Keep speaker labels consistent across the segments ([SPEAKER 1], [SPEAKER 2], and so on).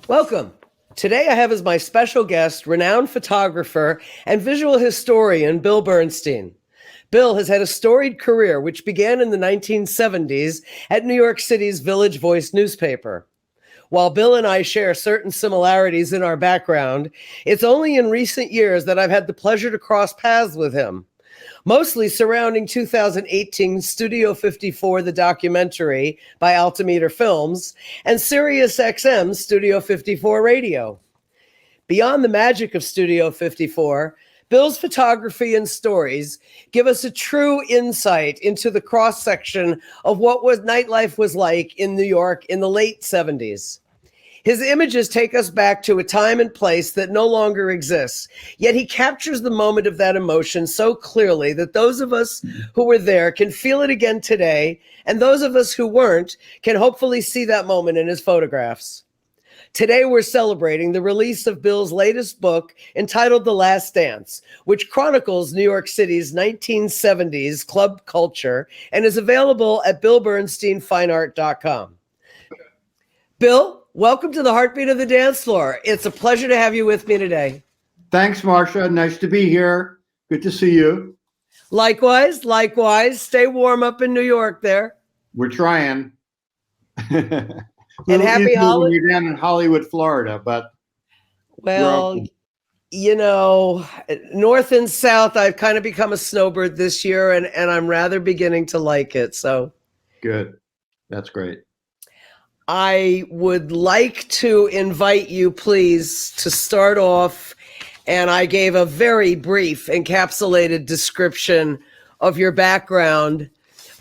[SPEAKER 1] Welcome. Today I have as my special guest renowned photographer and visual historian Bill Bernstein. Bill has had a storied career which began in the 1970s at New York City's Village Voice newspaper. While Bill and I share certain similarities in our background, it's only in recent years that I've had the pleasure to cross paths with him. Mostly surrounding 2018 Studio 54, the documentary by Altimeter Films, and Sirius XM Studio 54 Radio. Beyond the magic of Studio 54, Bill's photography and stories give us a true insight into the cross-section of what nightlife was like in New York in the late 70s. His images take us back to a time and place that no longer exists, yet he captures the moment of that emotion so clearly that those of us who were there can feel it again today, and those of us who weren't can hopefully see that moment in his photographs. Today we're celebrating the release of Bill's latest book entitled The Last Dance, which chronicles New York City's 1970s club culture and is available at billbernsteinfineart.com. Bill, welcome to the Heartbeat of the Dance Floor. It's a pleasure to have you with me today.
[SPEAKER 2] Thanks, Marsha. Nice to be here. Good to see you.
[SPEAKER 1] Likewise. Stay warm up in New York there.
[SPEAKER 2] We're trying.
[SPEAKER 1] And happy holidays.
[SPEAKER 2] When you're down in Hollywood, Florida, but
[SPEAKER 1] well, you know, north and south, I've kind of become a snowbird this year, and I'm rather beginning to like it. So
[SPEAKER 2] good. That's great.
[SPEAKER 1] I would like to invite you, please, to start off, and I gave a very brief encapsulated description of your background,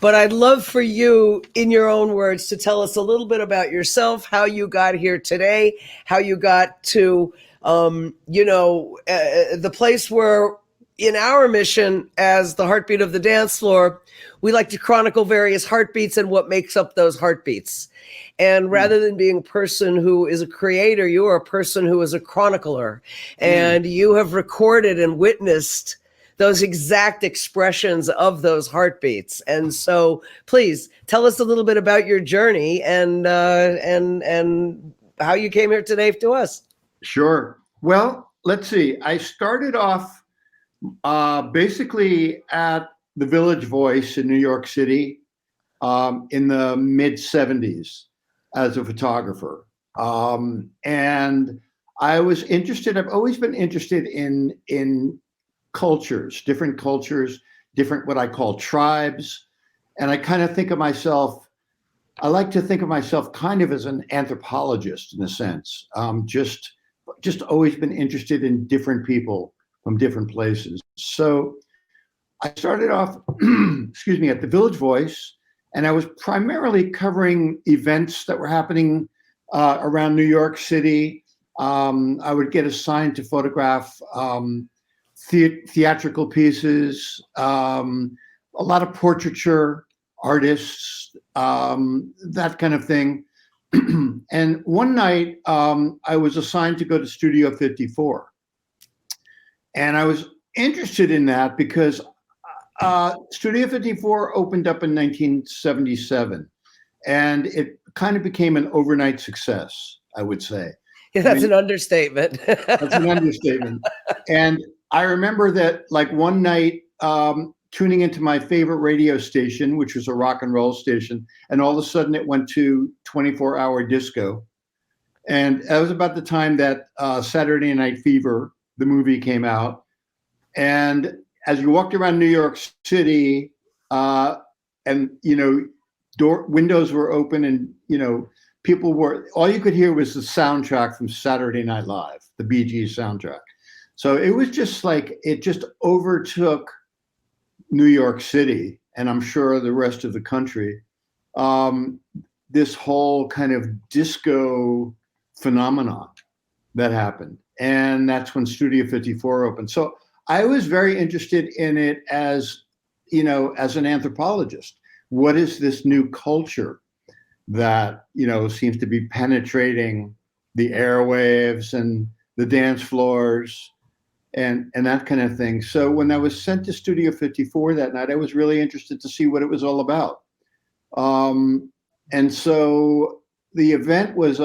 [SPEAKER 1] but I'd love for you, in your own words, to tell us a little bit about yourself, how you got here today, how you got to, the place where, in our mission as the Heartbeat of the Dance Floor, we like to chronicle various heartbeats and what makes up those heartbeats. And rather than being a person who is a creator, you are a person who is a chronicler. And you have recorded and witnessed those exact expressions of those heartbeats. And so please tell us a little bit about your journey and how you came here today to us. Sure.
[SPEAKER 2] Well, let's see. I started off basically at the Village Voice in New York City in the mid 70s as a photographer. And I was interested, I've always been interested in cultures, different what I call tribes. And I kind of think of myself, I like to think of myself kind of as an anthropologist in a sense. Just always been interested in different people from different places. So I started off, at the Village Voice, and I was primarily covering events that were happening around New York City. I would get assigned to photograph theatrical pieces, a lot of portraiture artists, that kind of thing. And one night I was assigned to go to Studio 54. And I was interested in that because Studio 54 opened up in 1977, and it kind of became an overnight success, I would say.
[SPEAKER 1] Yeah, that's an understatement.
[SPEAKER 2] That's an understatement. And I remember that, like, one night tuning into my favorite radio station, which was a rock and roll station, and all of a sudden it went to 24-hour disco. And that was about the time that Saturday Night Fever, the movie, came out. And as you walked around New York City, and windows were open, and all you could hear was the soundtrack from Saturday Night Live, the Bee Gees soundtrack. So it was just like, it just overtook New York City, and I'm sure the rest of the country, this whole kind of disco phenomenon that happened. And that's when Studio 54 opened. So I was very interested in it as an anthropologist. What is this new culture that, seems to be penetrating the airwaves and the dance floors and that kind of thing. So when I was sent to Studio 54 that night, I was really interested to see what it was all about. And so the event was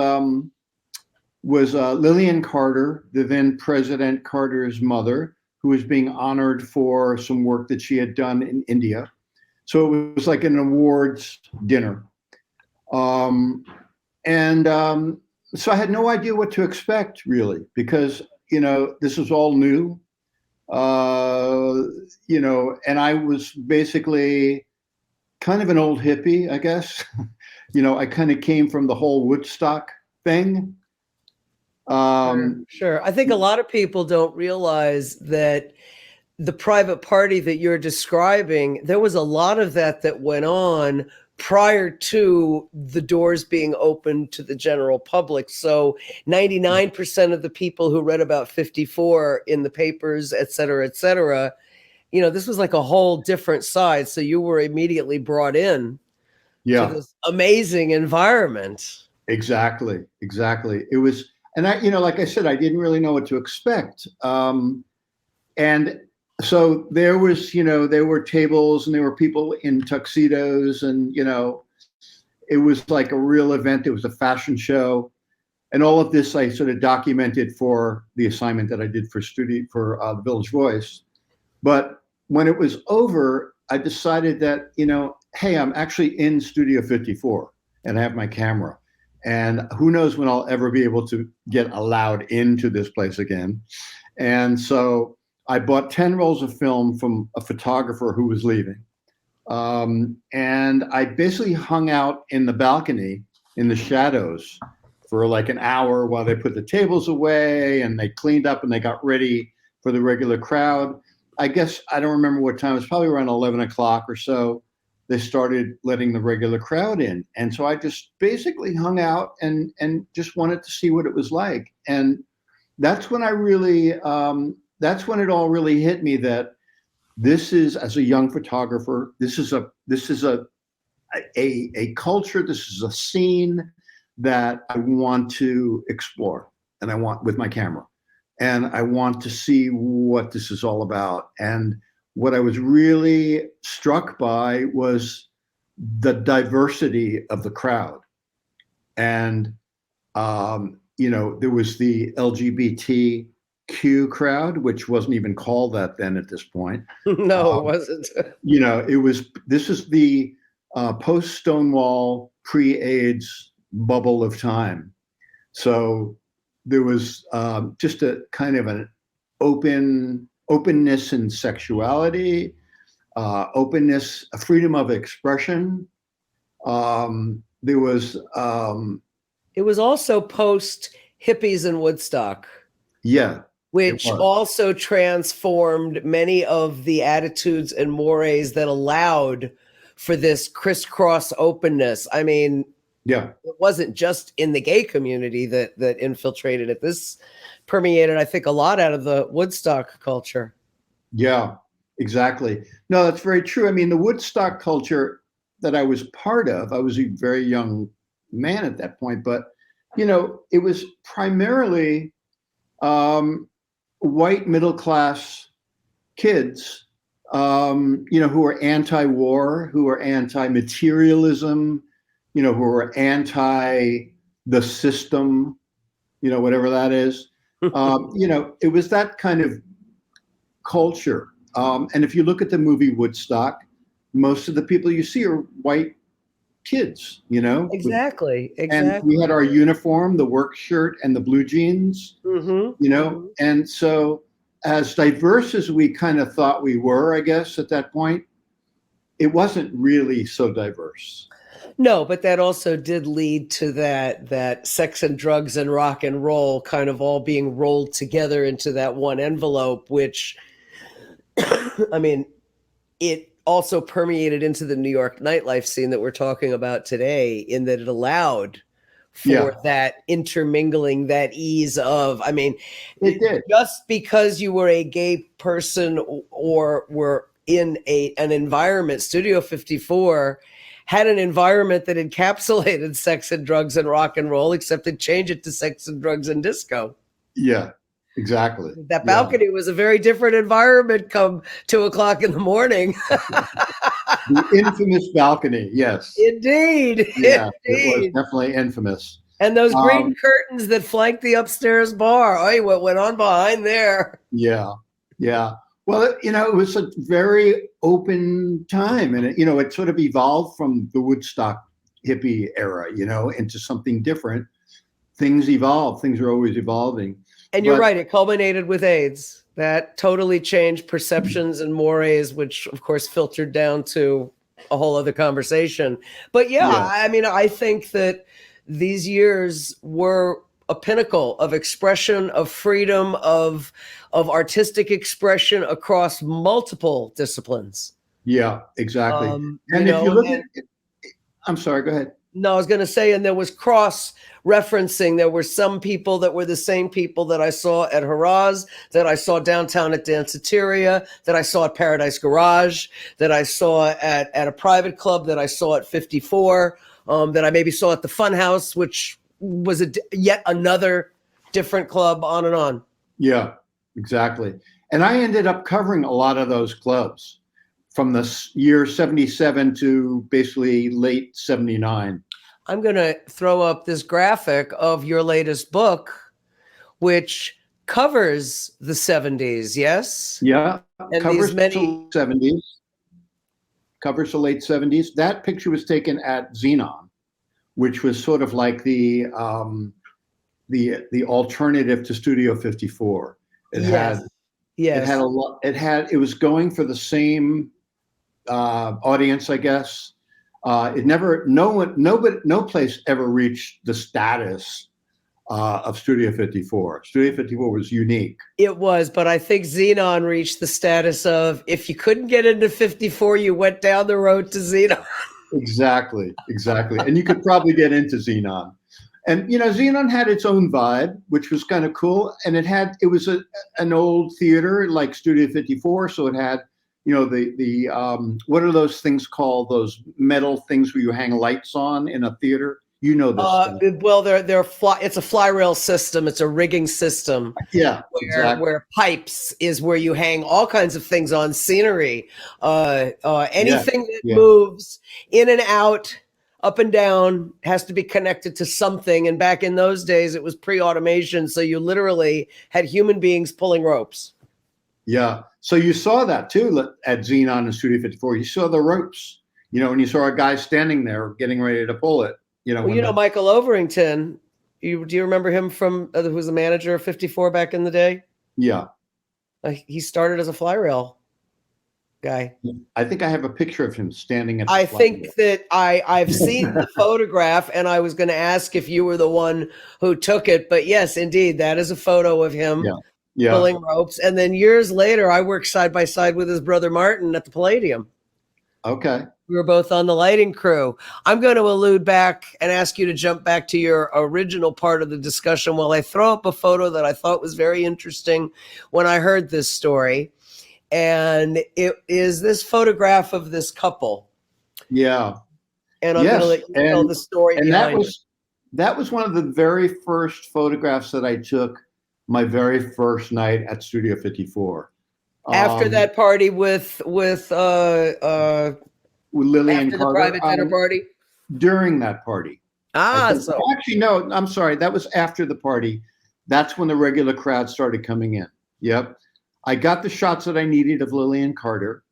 [SPEAKER 2] was Lillian Carter, the then President Carter's mother, who was being honored for some work that she had done in India. So it was like an awards dinner. So I had no idea what to expect, really, because, this was all new. And I was basically kind of an old hippie, I guess. I kind of came from the whole Woodstock thing.
[SPEAKER 1] Sure. I think a lot of people don't realize that the private party that you're describing, there was a lot of that went on prior to the doors being opened to the general public. So 99% of the people who read about 54 in the papers, et cetera, this was like a whole different side. So you were immediately brought in to this amazing environment.
[SPEAKER 2] Exactly. It was, and I, like I said, I didn't really know what to expect. And so there were tables and there were people in tuxedos and, it was like a real event. It was a fashion show. And all of this I sort of documented for the assignment that I did for the Village Voice. But when it was over, I decided that, hey, I'm actually in Studio 54 and I have my camera. And who knows when I'll ever be able to get allowed into this place again. And so I bought 10 rolls of film from a photographer who was leaving. And I basically hung out in the balcony in the shadows for like an hour while they put the tables away and they cleaned up and they got ready for the regular crowd. I guess, I don't remember what time, it was probably around 11 o'clock or so. They started letting the regular crowd in. And so I just basically hung out and just wanted to see what it was like. And that's when that's when it all really hit me that this is, as a young photographer, this is a culture, this is a scene that I want to explore, and I want with my camera, and I want to see what this is all about. And what I was really struck by was the diversity of the crowd. And, there was the LGBTQ crowd, which wasn't even called that then at this point.
[SPEAKER 1] No, it wasn't.
[SPEAKER 2] This is the post-Stonewall, pre-AIDS bubble of time. So there was just a kind of an openness in sexuality, openness, a freedom of expression. There was.
[SPEAKER 1] It was also post hippies in Woodstock.
[SPEAKER 2] Yeah.
[SPEAKER 1] Which also transformed many of the attitudes and mores that allowed for this crisscross openness. I mean,
[SPEAKER 2] yeah,
[SPEAKER 1] it wasn't just in the gay community that infiltrated it. This permeated, I think, a lot out of the Woodstock culture.
[SPEAKER 2] Yeah, exactly. No, that's very true. I mean, the Woodstock culture that I was part of, I was a very young man at that point, but, it was primarily white middle-class kids, who were anti-war, who were anti-materialism, who were anti the system, whatever that is. It was that kind of culture. And if you look at the movie Woodstock, most of the people you see are white kids,
[SPEAKER 1] Exactly.
[SPEAKER 2] And we had our uniform, the work shirt and the blue jeans, and so as diverse as we kind of thought we were, I guess, at that point, it wasn't really so diverse.
[SPEAKER 1] No, but that also did lead to that sex and drugs and rock and roll kind of all being rolled together into that one envelope, which, I mean, it also permeated into the New York nightlife scene that we're talking about today, in that it allowed for that intermingling, that ease of, I mean,
[SPEAKER 2] it did.
[SPEAKER 1] Just because you were a gay person or were in an environment, Studio 54 had an environment that encapsulated sex and drugs and rock and roll, except it changed it to sex and drugs and disco.
[SPEAKER 2] Yeah, exactly.
[SPEAKER 1] That balcony was a very different environment come 2:00 in the morning.
[SPEAKER 2] The infamous balcony, yes.
[SPEAKER 1] Indeed.
[SPEAKER 2] Yeah,
[SPEAKER 1] Indeed.
[SPEAKER 2] it was definitely infamous.
[SPEAKER 1] And those green curtains that flank the upstairs bar. Oh, what went on behind there?
[SPEAKER 2] Yeah. Yeah. Well, it was a very open time, and it sort of evolved from the Woodstock hippie era, into something different. Things evolve. Things are always evolving.
[SPEAKER 1] And you're right. It culminated with AIDS. That totally changed perceptions and mores, which of course filtered down to a whole other conversation. But yeah, I mean, I think that these years were a pinnacle of expression, of freedom, of artistic expression across multiple disciplines.
[SPEAKER 2] Yeah, exactly. And if you look at, I'm sorry, go ahead.
[SPEAKER 1] No, I was going to say, and there was cross-referencing. There were some people that were the same people that I saw at Haraz, that I saw downtown at Danceteria, that I saw at Paradise Garage, that I saw at a private club, that I saw at 54, that I maybe saw at the Funhouse, which was yet another different club, on and on.
[SPEAKER 2] Yeah, exactly. And I ended up covering a lot of those clubs from the year 77 to basically late 79.
[SPEAKER 1] I'm going to throw up this graphic of your latest book, which covers the 70s, yes?
[SPEAKER 2] Yeah,
[SPEAKER 1] and
[SPEAKER 2] covers
[SPEAKER 1] these many
[SPEAKER 2] the 70s. Covers the late 70s. That picture was taken at Xenon, which was sort of like the alternative to Studio 54. It had a lot. It was going for the same audience, I guess. No place ever reached the status of Studio 54. Studio 54 was unique.
[SPEAKER 1] It was, but I think Xenon reached the status of, if you couldn't get into 54, you went down the road to Xenon.
[SPEAKER 2] Exactly. And you could probably get into Xenon. And, Xenon had its own vibe, which was kind of cool. And it was an old theater like Studio 54. So it had, what are those things called? Those metal things where you hang lights on in a theater? You know this.
[SPEAKER 1] Well, it's a fly rail system. It's a rigging system.
[SPEAKER 2] Yeah,
[SPEAKER 1] where pipes is where you hang all kinds of things on, scenery, anything that moves in and out, up and down, has to be connected to something. And back in those days, it was pre-automation, so you literally had human beings pulling ropes.
[SPEAKER 2] Yeah, so you saw that too at Xenon and Studio 54. You saw the ropes, and you saw a guy standing there getting ready to pull it.
[SPEAKER 1] Michael Overington, do you remember him from who was the manager of 54 back in the day?
[SPEAKER 2] Yeah.
[SPEAKER 1] He started as a fly rail guy.
[SPEAKER 2] I think I have a picture of him standing at the
[SPEAKER 1] I think that I've seen the photograph, and I was going to ask if you were the one who took it. But yes, indeed, that is a photo of him pulling ropes. And then years later, I worked side by side with his brother Martin at the Palladium.
[SPEAKER 2] Okay.
[SPEAKER 1] We were both on the lighting crew. I'm going to allude back and ask you to jump back to your original part of the discussion while I throw up a photo that I thought was very interesting when I heard this story. And it is this photograph of this couple.
[SPEAKER 2] Yeah.
[SPEAKER 1] And I'm going to let you tell the story.
[SPEAKER 2] And that was one of the very first photographs that I took my very first night at Studio 54.
[SPEAKER 1] After that party with
[SPEAKER 2] Lillian
[SPEAKER 1] Carter,
[SPEAKER 2] the
[SPEAKER 1] private dinner party?
[SPEAKER 2] During that party. Actually, no, I'm sorry. That was after the party. That's when the regular crowd started coming in. Yep. I got the shots that I needed of Lillian Carter,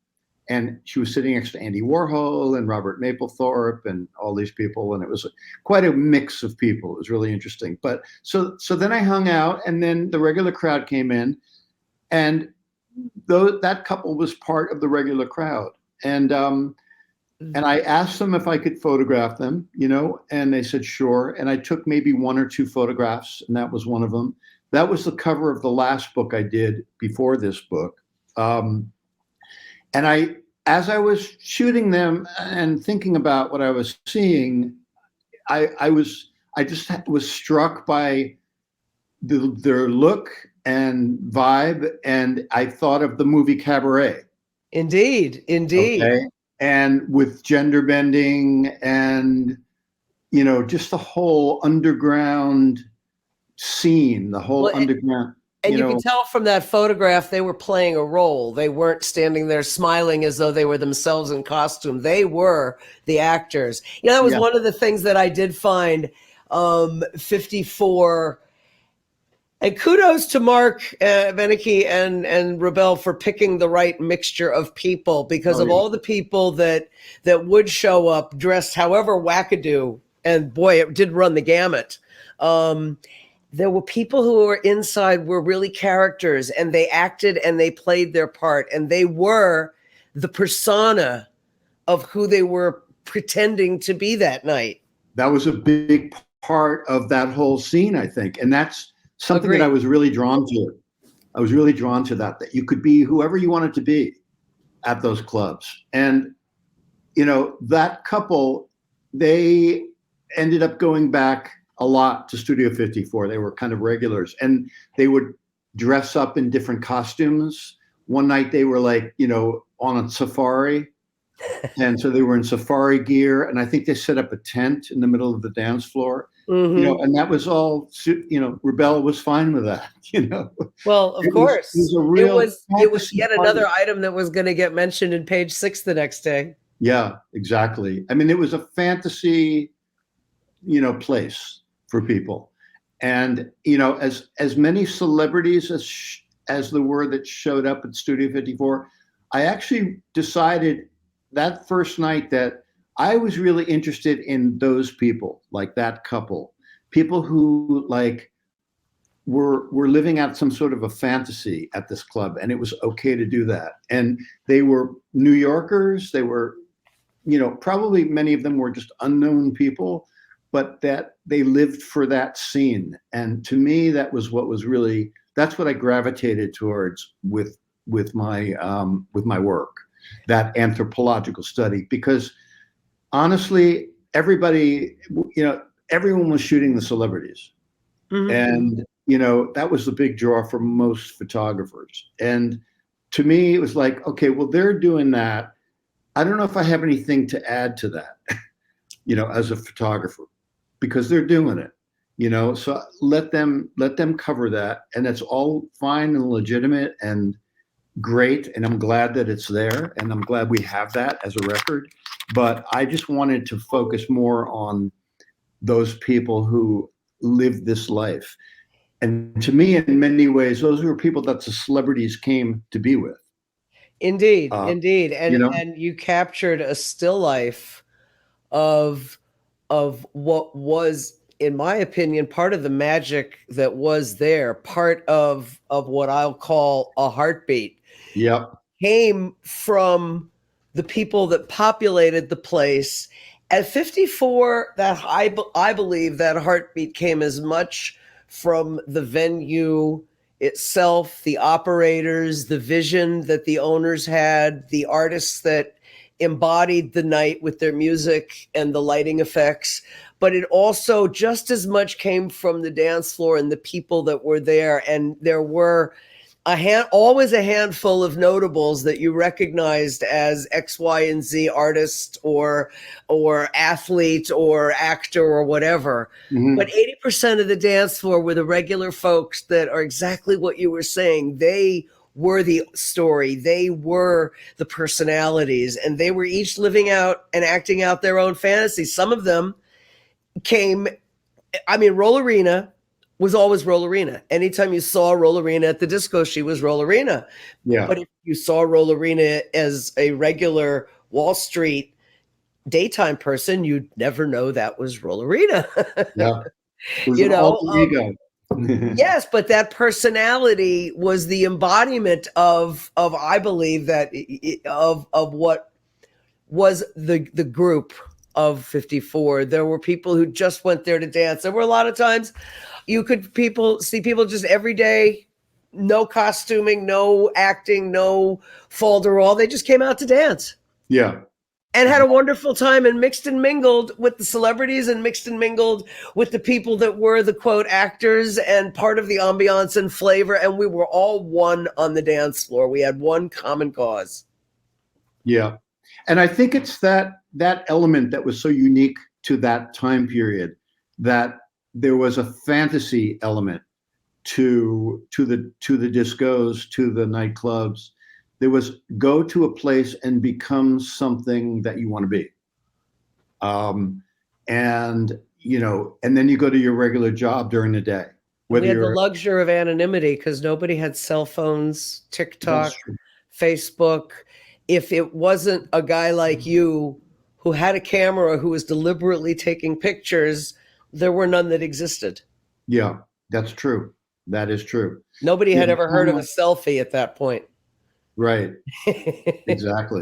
[SPEAKER 2] and she was sitting next to Andy Warhol and Robert Mapplethorpe and all these people. And it was quite a mix of people. It was really interesting. But so then I hung out, and then the regular crowd came in, and that couple was part of the regular crowd. And I asked them if I could photograph them, and they said, sure. And I took maybe one or two photographs, and that was one of them. That was the cover of the last book I did before this book. And as I was shooting them and thinking about what I was seeing, I just was struck by their look and vibe. And I thought of the movie Cabaret.
[SPEAKER 1] Indeed.
[SPEAKER 2] Okay? And with gender bending and, just the whole underground scene, the whole underground.
[SPEAKER 1] And you can tell from that photograph, they were playing a role. They weren't standing there smiling as though they were themselves in costume. They were the actors. That was one of the things that I did find 54. And kudos to Mark Benecke and Rebel for picking the right mixture of people, because of all the people that would show up dressed however wackadoo, and boy, it did run the gamut. There were people who were inside were really characters, and they acted and they played their part, and they were the persona of who they were pretending to be that night.
[SPEAKER 2] That was a big part of that whole scene, I think. And that's something that I was really drawn to. I was really drawn to that you could be whoever you wanted to be at those clubs. And, you know, that couple, they ended up going back a lot to Studio 54. They were kind of regulars, and they would dress up in different costumes. One night they were like, you know, on a safari. And so they were in safari gear, and I think they set up a tent in the middle of the dance floor. You know, and that was all, you know, Rebel was fine with that, you know.
[SPEAKER 1] Well, of course. It was yet
[SPEAKER 2] party.
[SPEAKER 1] another item that was going to get mentioned in Page 6 the next day.
[SPEAKER 2] Yeah, exactly. I mean, it was a fantasy, you know, place for people. And, you know, as many celebrities as there were that showed up at Studio 54, I actually decided that first night that I was really interested in those people, like that couple, people who like were living out some sort of a fantasy at this club, and it was okay to do that. And they were New Yorkers. They were, you know, probably many of them were just unknown people, but that they lived for that scene. And to me, that was what was really, that's what I gravitated towards with my work, that anthropological study, because honestly, everybody, you know, everyone was shooting the celebrities. And, you know, that was the big draw for most photographers. And to me, it was like, okay, well, they're doing that. I don't know if I have anything to add to that, you know, as a photographer, because they're doing it, you know, so let them cover that. And it's all fine and legitimate and great. And I'm glad that it's there. And I'm glad we have that as a record. But I just wanted to focus more on those people who lived this life. And to me, in many ways, those were people that the celebrities came to be with.
[SPEAKER 1] Indeed, indeed. And
[SPEAKER 2] you know?
[SPEAKER 1] and you captured a still life of what was, in my opinion, part of the magic that was there, part of what I'll call a heartbeat.
[SPEAKER 2] Yep.
[SPEAKER 1] Came from the people that populated the place. At 54, that I believe that heartbeat came as much from the venue itself, the operators, the vision that the owners had, the artists that embodied the night with their music and the lighting effects. But it also just as much came from the dance floor and the people that were there. And there were always a handful of notables that you recognized as X, Y, and Z artist or athlete or actor or whatever. But 80% of the dance floor were the regular folks that are exactly what you were saying. They were the story. They were the personalities, and they were each living out and acting out their own fantasies. Some of them Rollerina was always Rollerina. Anytime you saw Rollerina at the disco, she was Rollerina.
[SPEAKER 2] Yeah.
[SPEAKER 1] But if you saw Rollerina as a regular Wall Street daytime person, you'd never know that was Rollerina.
[SPEAKER 2] Yeah. It was
[SPEAKER 1] you
[SPEAKER 2] an
[SPEAKER 1] know,
[SPEAKER 2] alter ego.
[SPEAKER 1] Yes, but that personality was the embodiment of I believe that of what was the group of 54. There were people who just went there to dance. There were a lot of times you could see people just every day, no costuming, no acting, no falderall. They just came out to dance.
[SPEAKER 2] Yeah.
[SPEAKER 1] And had a wonderful time, and mixed and mingled with the celebrities and mixed and mingled with the people that were the quote actors and part of the ambiance and flavor. And we were all one on the dance floor. We had one common cause.
[SPEAKER 2] Yeah. And I think it's that element that was so unique to that time period, that there was a fantasy element to the discos, to the nightclubs. There was go to a place and become something that you want to be. And and then you go to your regular job during the day.
[SPEAKER 1] We
[SPEAKER 2] Whether
[SPEAKER 1] had the
[SPEAKER 2] you're,
[SPEAKER 1] luxury of anonymity because nobody had cell phones, TikTok,
[SPEAKER 2] that's true.
[SPEAKER 1] Facebook. If it wasn't a guy like you who had a camera who was deliberately taking pictures, there were none that existed.
[SPEAKER 2] Yeah, that's true. That is true.
[SPEAKER 1] Nobody
[SPEAKER 2] Yeah,
[SPEAKER 1] had ever heard of a selfie at that point.
[SPEAKER 2] right. Exactly.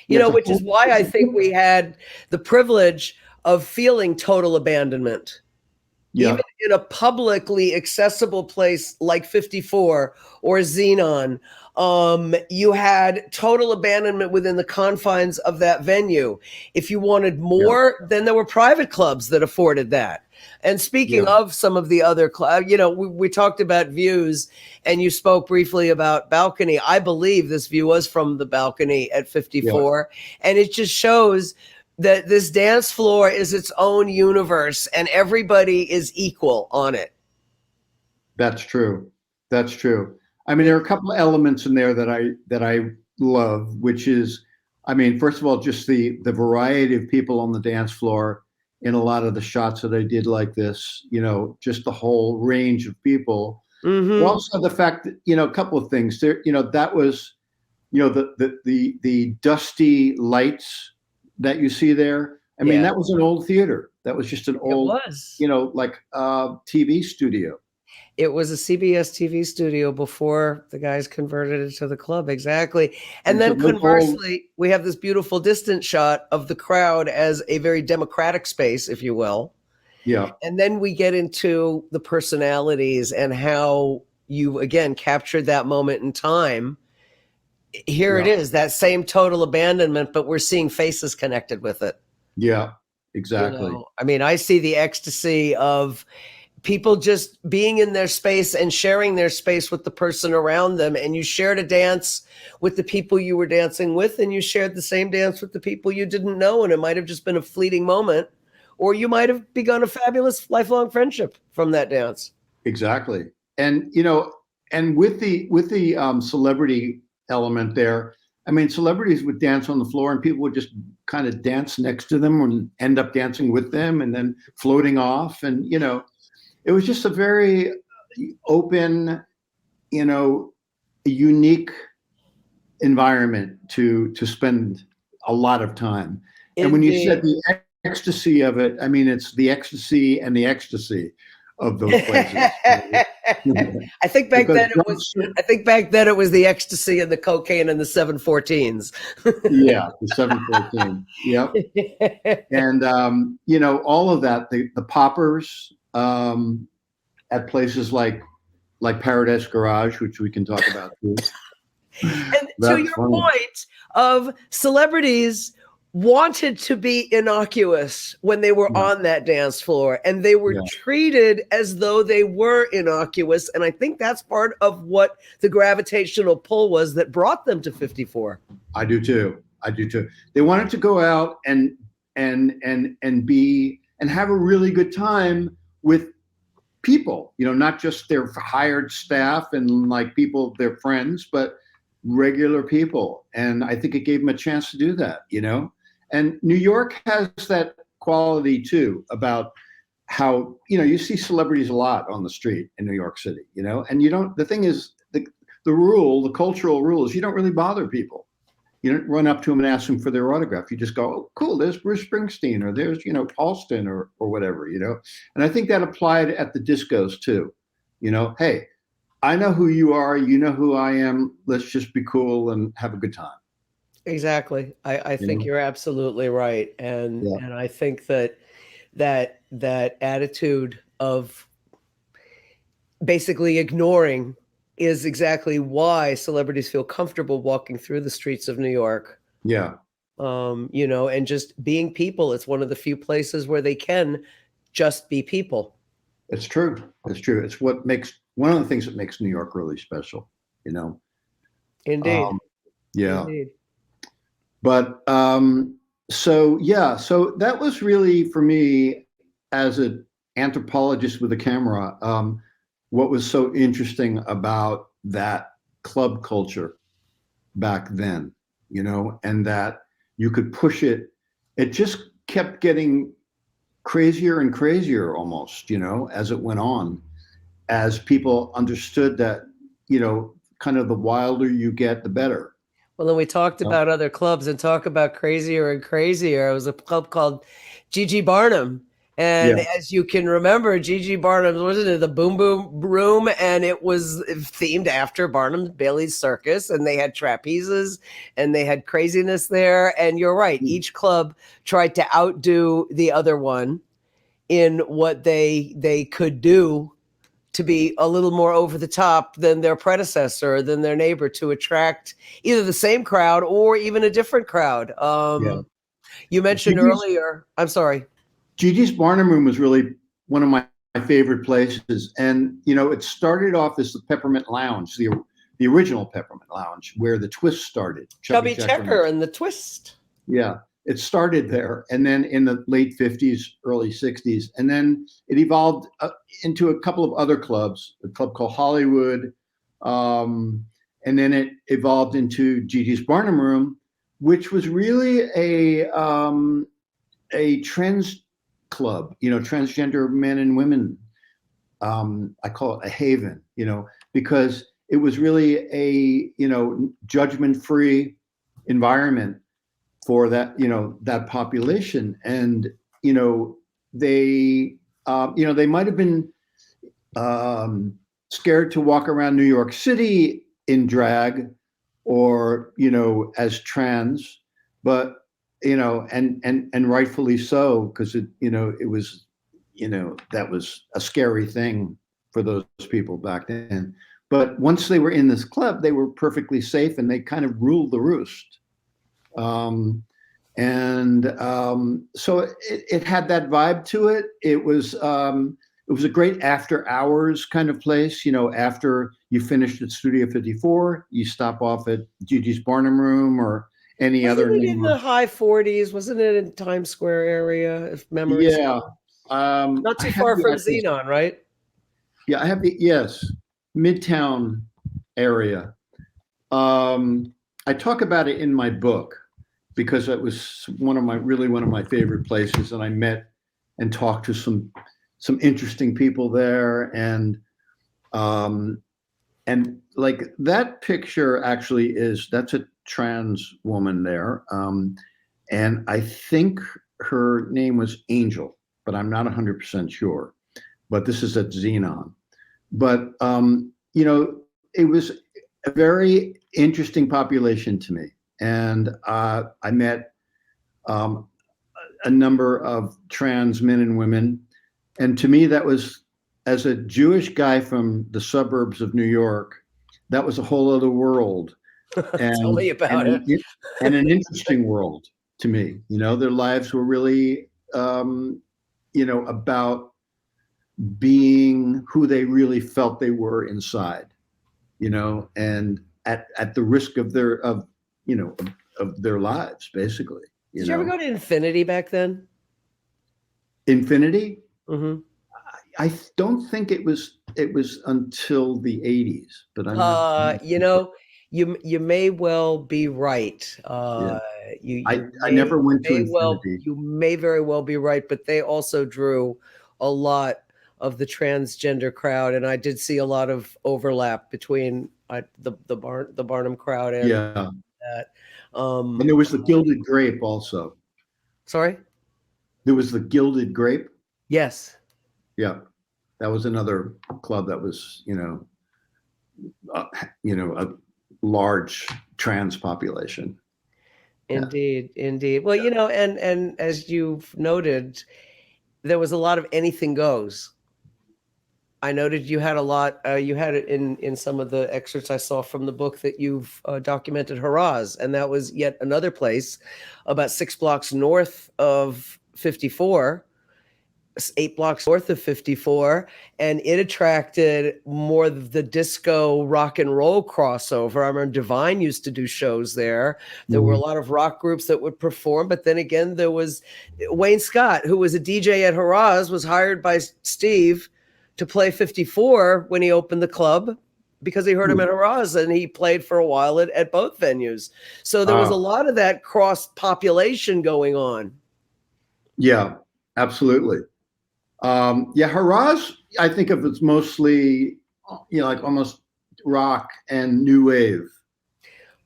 [SPEAKER 1] You
[SPEAKER 2] Yeah,
[SPEAKER 1] know, which is why I think we had the privilege of feeling total abandonment.
[SPEAKER 2] yeah,
[SPEAKER 1] Even in a publicly accessible place like 54 or Xenon, you had total abandonment within the confines of that venue. If you wanted more, then there were private clubs that afforded that. And speaking of some of the other clubs, we talked about views and you spoke briefly about balcony. I believe this view was from the balcony at 54. And it just shows that this dance floor is its own universe and everybody is equal on it.
[SPEAKER 2] That's true. That's true. I mean, there are a couple of elements in there that I love, which is, I mean, first of all, just the variety of people on the dance floor in a lot of the shots that I did like this, just the whole range of people. But also the fact that, a couple of things there, that was, the dusty lights that you see there. I mean, that was an old theater. That was just an old, like TV studio.
[SPEAKER 1] It was a CBS TV studio before the guys converted it to the club. Exactly. And then conversely, we have this beautiful distant shot of the crowd as a very democratic space, if you will.
[SPEAKER 2] Yeah.
[SPEAKER 1] And then we get into the personalities and how you, again, captured that moment in time. Here it is, that same total abandonment, but we're seeing faces connected with it.
[SPEAKER 2] Yeah, exactly.
[SPEAKER 1] I mean, I see the ecstasy of people just being in their space and sharing their space with the person around them. And you shared a dance with the people you were dancing with, and you shared the same dance with the people you didn't know. And it might have just been a fleeting moment, or you might have begun a fabulous lifelong friendship from that dance.
[SPEAKER 2] Exactly. And, and with the celebrity element there, I mean, celebrities would dance on the floor and people would just kind of dance next to them and end up dancing with them and then floating off. And, it was just a very open, unique environment to spend a lot of time. And when you said the ecstasy of it, I mean, it's the ecstasy and the ecstasy of those places.
[SPEAKER 1] I think back then it was the ecstasy and the cocaine and the 714s.
[SPEAKER 2] Yeah, the 714. Yep. And all of that, the poppers at places like Paradise Garage, which we can talk about too.
[SPEAKER 1] And to your point of celebrities wanted to be innocuous when they were on that dance floor, and they were treated as though they were innocuous. And I think that's part of what the gravitational pull was that brought them to 54.
[SPEAKER 2] I do too. They wanted to go out and be and have a really good time with people, not just their hired staff and like people, their friends, but regular people. And I think it gave them a chance to do that, And New York has that quality too, about how, you see celebrities a lot on the street in New York City, and the thing is, the cultural rule is you don't really bother people. You don't run up to them and ask them for their autograph. You just go, oh, cool, there's Bruce Springsteen, or there's, Alston or whatever, And I think that applied at the discos too. Hey, I know who you are, you know who I am. Let's just be cool and have a good time.
[SPEAKER 1] Exactly. I think you're absolutely right. And I think that attitude of basically ignoring is exactly why celebrities feel comfortable walking through the streets of New York.
[SPEAKER 2] Yeah.
[SPEAKER 1] And just being people. It's one of the few places where they can just be people.
[SPEAKER 2] It's true. It's true. It's one of the things that makes New York really special,
[SPEAKER 1] Indeed.
[SPEAKER 2] Yeah.
[SPEAKER 1] Indeed.
[SPEAKER 2] But so that was really, for me as an anthropologist with a camera, what was so interesting about that club culture back then, and that you could push it. It just kept getting crazier and crazier almost, as it went on, as people understood that, kind of the wilder you get, the better.
[SPEAKER 1] Well, then we talked about other clubs and talk about crazier and crazier. It was a club called Gigi Barnum. And as you can remember, Gigi Barnum, wasn't it the Boom Boom Room? And it was themed after Barnum Bailey's Circus. And they had trapezes and they had craziness there. And you're right. Each club tried to outdo the other one in what they could do to be a little more over the top than their predecessor, than their neighbor, to attract either the same crowd or even a different crowd. You mentioned earlier, I'm sorry.
[SPEAKER 2] Gigi's Barnum Room was really one of my favorite places. And, it started off as the Peppermint Lounge, the original Peppermint Lounge, where the Twist started.
[SPEAKER 1] Chubby Checker and the Twist.
[SPEAKER 2] Yeah. It started there, and then in the late 50s, early 60s, and then it evolved into a couple of other clubs, a club called Hollywood, and then it evolved into Gigi's Barnum Room, which was really a trans club, transgender men and women. I call it a haven, because it was really a judgment-free environment for that, that population. And, they might have been scared to walk around New York City in drag or, as trans, but, and rightfully so, because it was, that was a scary thing for those people back then. But once they were in this club, they were perfectly safe and they kind of ruled the roost. So it had that vibe to it. It was a great after hours kind of place. After you finished at Studio 54, you stop off at Gigi's Barnum Room or any other.
[SPEAKER 1] Wasn't it in the high 40s? Wasn't it in Times Square area, if memory?
[SPEAKER 2] Yeah.
[SPEAKER 1] Not too far from Xenon, right?
[SPEAKER 2] Yeah, I have Midtown area. I talk about it in my book, because it was one of my favorite places, and I met and talked to some interesting people there, and like that picture actually that's a trans woman there, and I think her name was Angel, but I'm not 100% sure. But this is at Xenon. But it was a very interesting population to me. And I met a number of trans men and women. And to me, that was, as a Jewish guy from the suburbs of New York, that was a whole other world. And,
[SPEAKER 1] tell me about it.
[SPEAKER 2] And an interesting world to me. Their lives were really, about being who they really felt they were inside, and at the risk of their lives, basically.
[SPEAKER 1] Did you ever go to Infinity back then?
[SPEAKER 2] Infinity?
[SPEAKER 1] Mm-hmm.
[SPEAKER 2] I don't think it was until the 80s, but I'm not.
[SPEAKER 1] You may well be right.
[SPEAKER 2] I never went to Infinity.
[SPEAKER 1] You may very well be right, but they also drew a lot of the transgender crowd, and I did see a lot of overlap between the Barnum crowd and that.
[SPEAKER 2] And there was the Gilded Grape also.
[SPEAKER 1] Sorry?
[SPEAKER 2] There was the Gilded Grape.
[SPEAKER 1] Yes.
[SPEAKER 2] Yeah, that was another club that was, a large trans population.
[SPEAKER 1] Indeed, indeed. Well, and as you've noted, there was a lot of anything goes. I noted you had a lot. You had it in some of the excerpts I saw from the book that you've documented Haraz, and that was yet another place about 6 blocks north of 54, 8 blocks north of 54, and it attracted more of the disco rock and roll crossover. I remember Divine used to do shows there. There were a lot of rock groups that would perform, but then again, there was Wayne Scott, who was a DJ at Haraz, was hired by Steve to play 54 when he opened the club, because he heard him at Haraz, and he played for a while at both venues. So there was a lot of that cross population going on.
[SPEAKER 2] Yeah. Absolutely. Yeah, Haraz, I think of as mostly, like almost rock and new wave.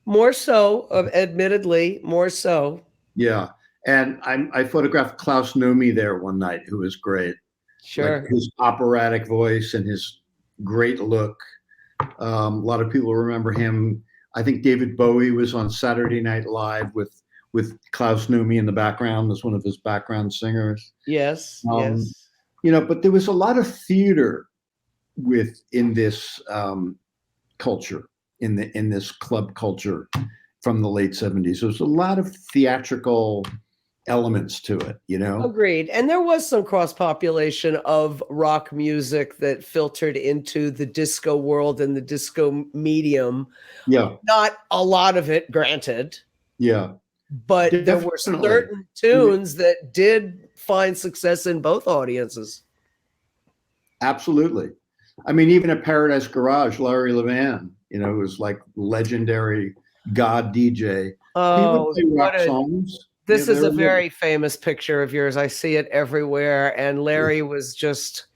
[SPEAKER 1] More so, admittedly, more so.
[SPEAKER 2] Yeah. And I photographed Klaus Nomi there one night, who was great. Like
[SPEAKER 1] Sure.
[SPEAKER 2] his operatic voice and his great look. A lot of people remember him. I think David Bowie was on Saturday Night Live with Klaus Nomi in the background as one of his background singers.
[SPEAKER 1] Yes,
[SPEAKER 2] Um,
[SPEAKER 1] yes.
[SPEAKER 2] but there was a lot of theater in this culture, in this club culture from the late 70s. There's a lot of theatrical elements to it,
[SPEAKER 1] Agreed. And there was some cross population of rock music that filtered into the disco world and the disco medium.
[SPEAKER 2] Yeah.
[SPEAKER 1] Not a lot of it, granted.
[SPEAKER 2] Yeah.
[SPEAKER 1] But
[SPEAKER 2] Definitely.
[SPEAKER 1] there were certain tunes that did find success in both audiences.
[SPEAKER 2] Absolutely. I mean, even at Paradise Garage, Larry Levan, was like legendary God DJ. He would play rock songs.
[SPEAKER 1] This is a very famous picture of yours. I see it everywhere. And Larry was just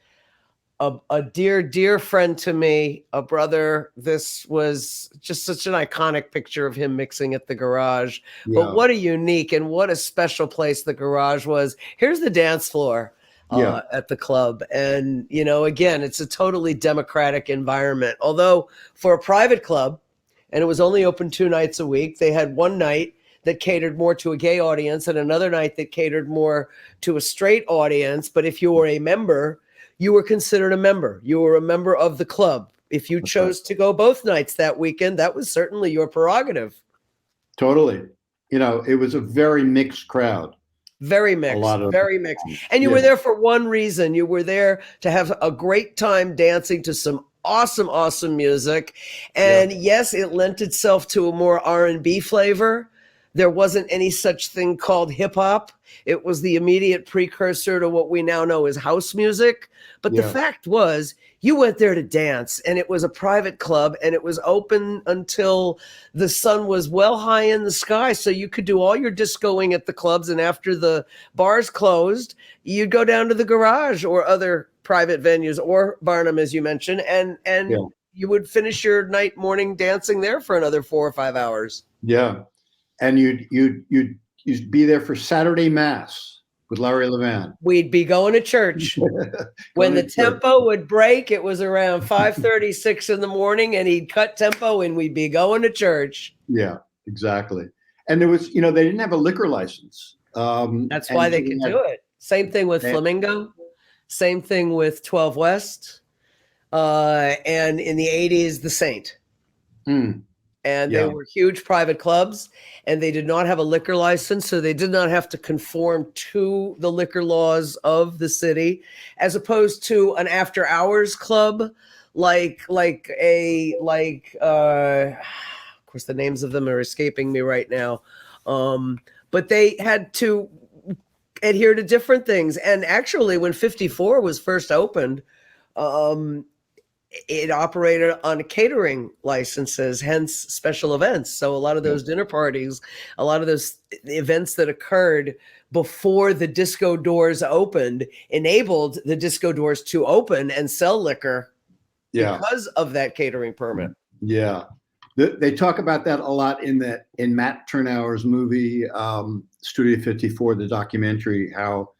[SPEAKER 1] a dear, dear friend to me, a brother. This was just such an iconic picture of him mixing at the garage. Yeah. But what a unique and what a special place the garage was. Here's the dance floor at the club. And, again, it's a totally democratic environment. Although for a private club, and it was only open 2 nights a week, they had one night that catered more to a gay audience and another night that catered more to a straight audience. But if you were a member, you were considered a member. You were a member of the club. If you chose to go both nights that weekend, that was certainly your prerogative.
[SPEAKER 2] Totally. It was a very mixed crowd.
[SPEAKER 1] Very mixed, very mixed. And you were there for one reason. You were there to have a great time dancing to some awesome, awesome music. And yes, it lent itself to a more R&B flavor. There wasn't any such thing called hip hop. It was the immediate precursor to what we now know as house music. But the fact was, you went there to dance, and it was a private club, and it was open until the sun was well high in the sky. So you could do all your discoing at the clubs. And after the bars closed, you'd go down to the garage or other private venues or Barnum, as you mentioned, and you would finish your morning dancing there for another 4 or 5 hours.
[SPEAKER 2] Yeah. And you'd be there for Saturday Mass with Larry Levan.
[SPEAKER 1] We'd be going to church. When the tempo would break, it was around 5:36 in the morning, and he'd cut tempo, and we'd be going to church.
[SPEAKER 2] Yeah, exactly. And there was, they didn't have a liquor license.
[SPEAKER 1] That's why they could do it. Same thing with Flamingo. Same thing with 12 West. And in the 80s, the Saint. And they were huge private clubs, and they did not have a liquor license, so they did not have to conform to the liquor laws of the city, as opposed to an after hours club, of course the names of them are escaping me right now, but they had to adhere to different things. And actually, when 54 was first opened, it operated on catering licenses, hence special events. So a lot of those dinner parties, a lot of those events that occurred before the disco doors opened enabled the disco doors to open and sell liquor because of that catering permit. Yeah.
[SPEAKER 2] They talk about that a lot in Matt Turnauer's movie, Studio 54, the documentary, how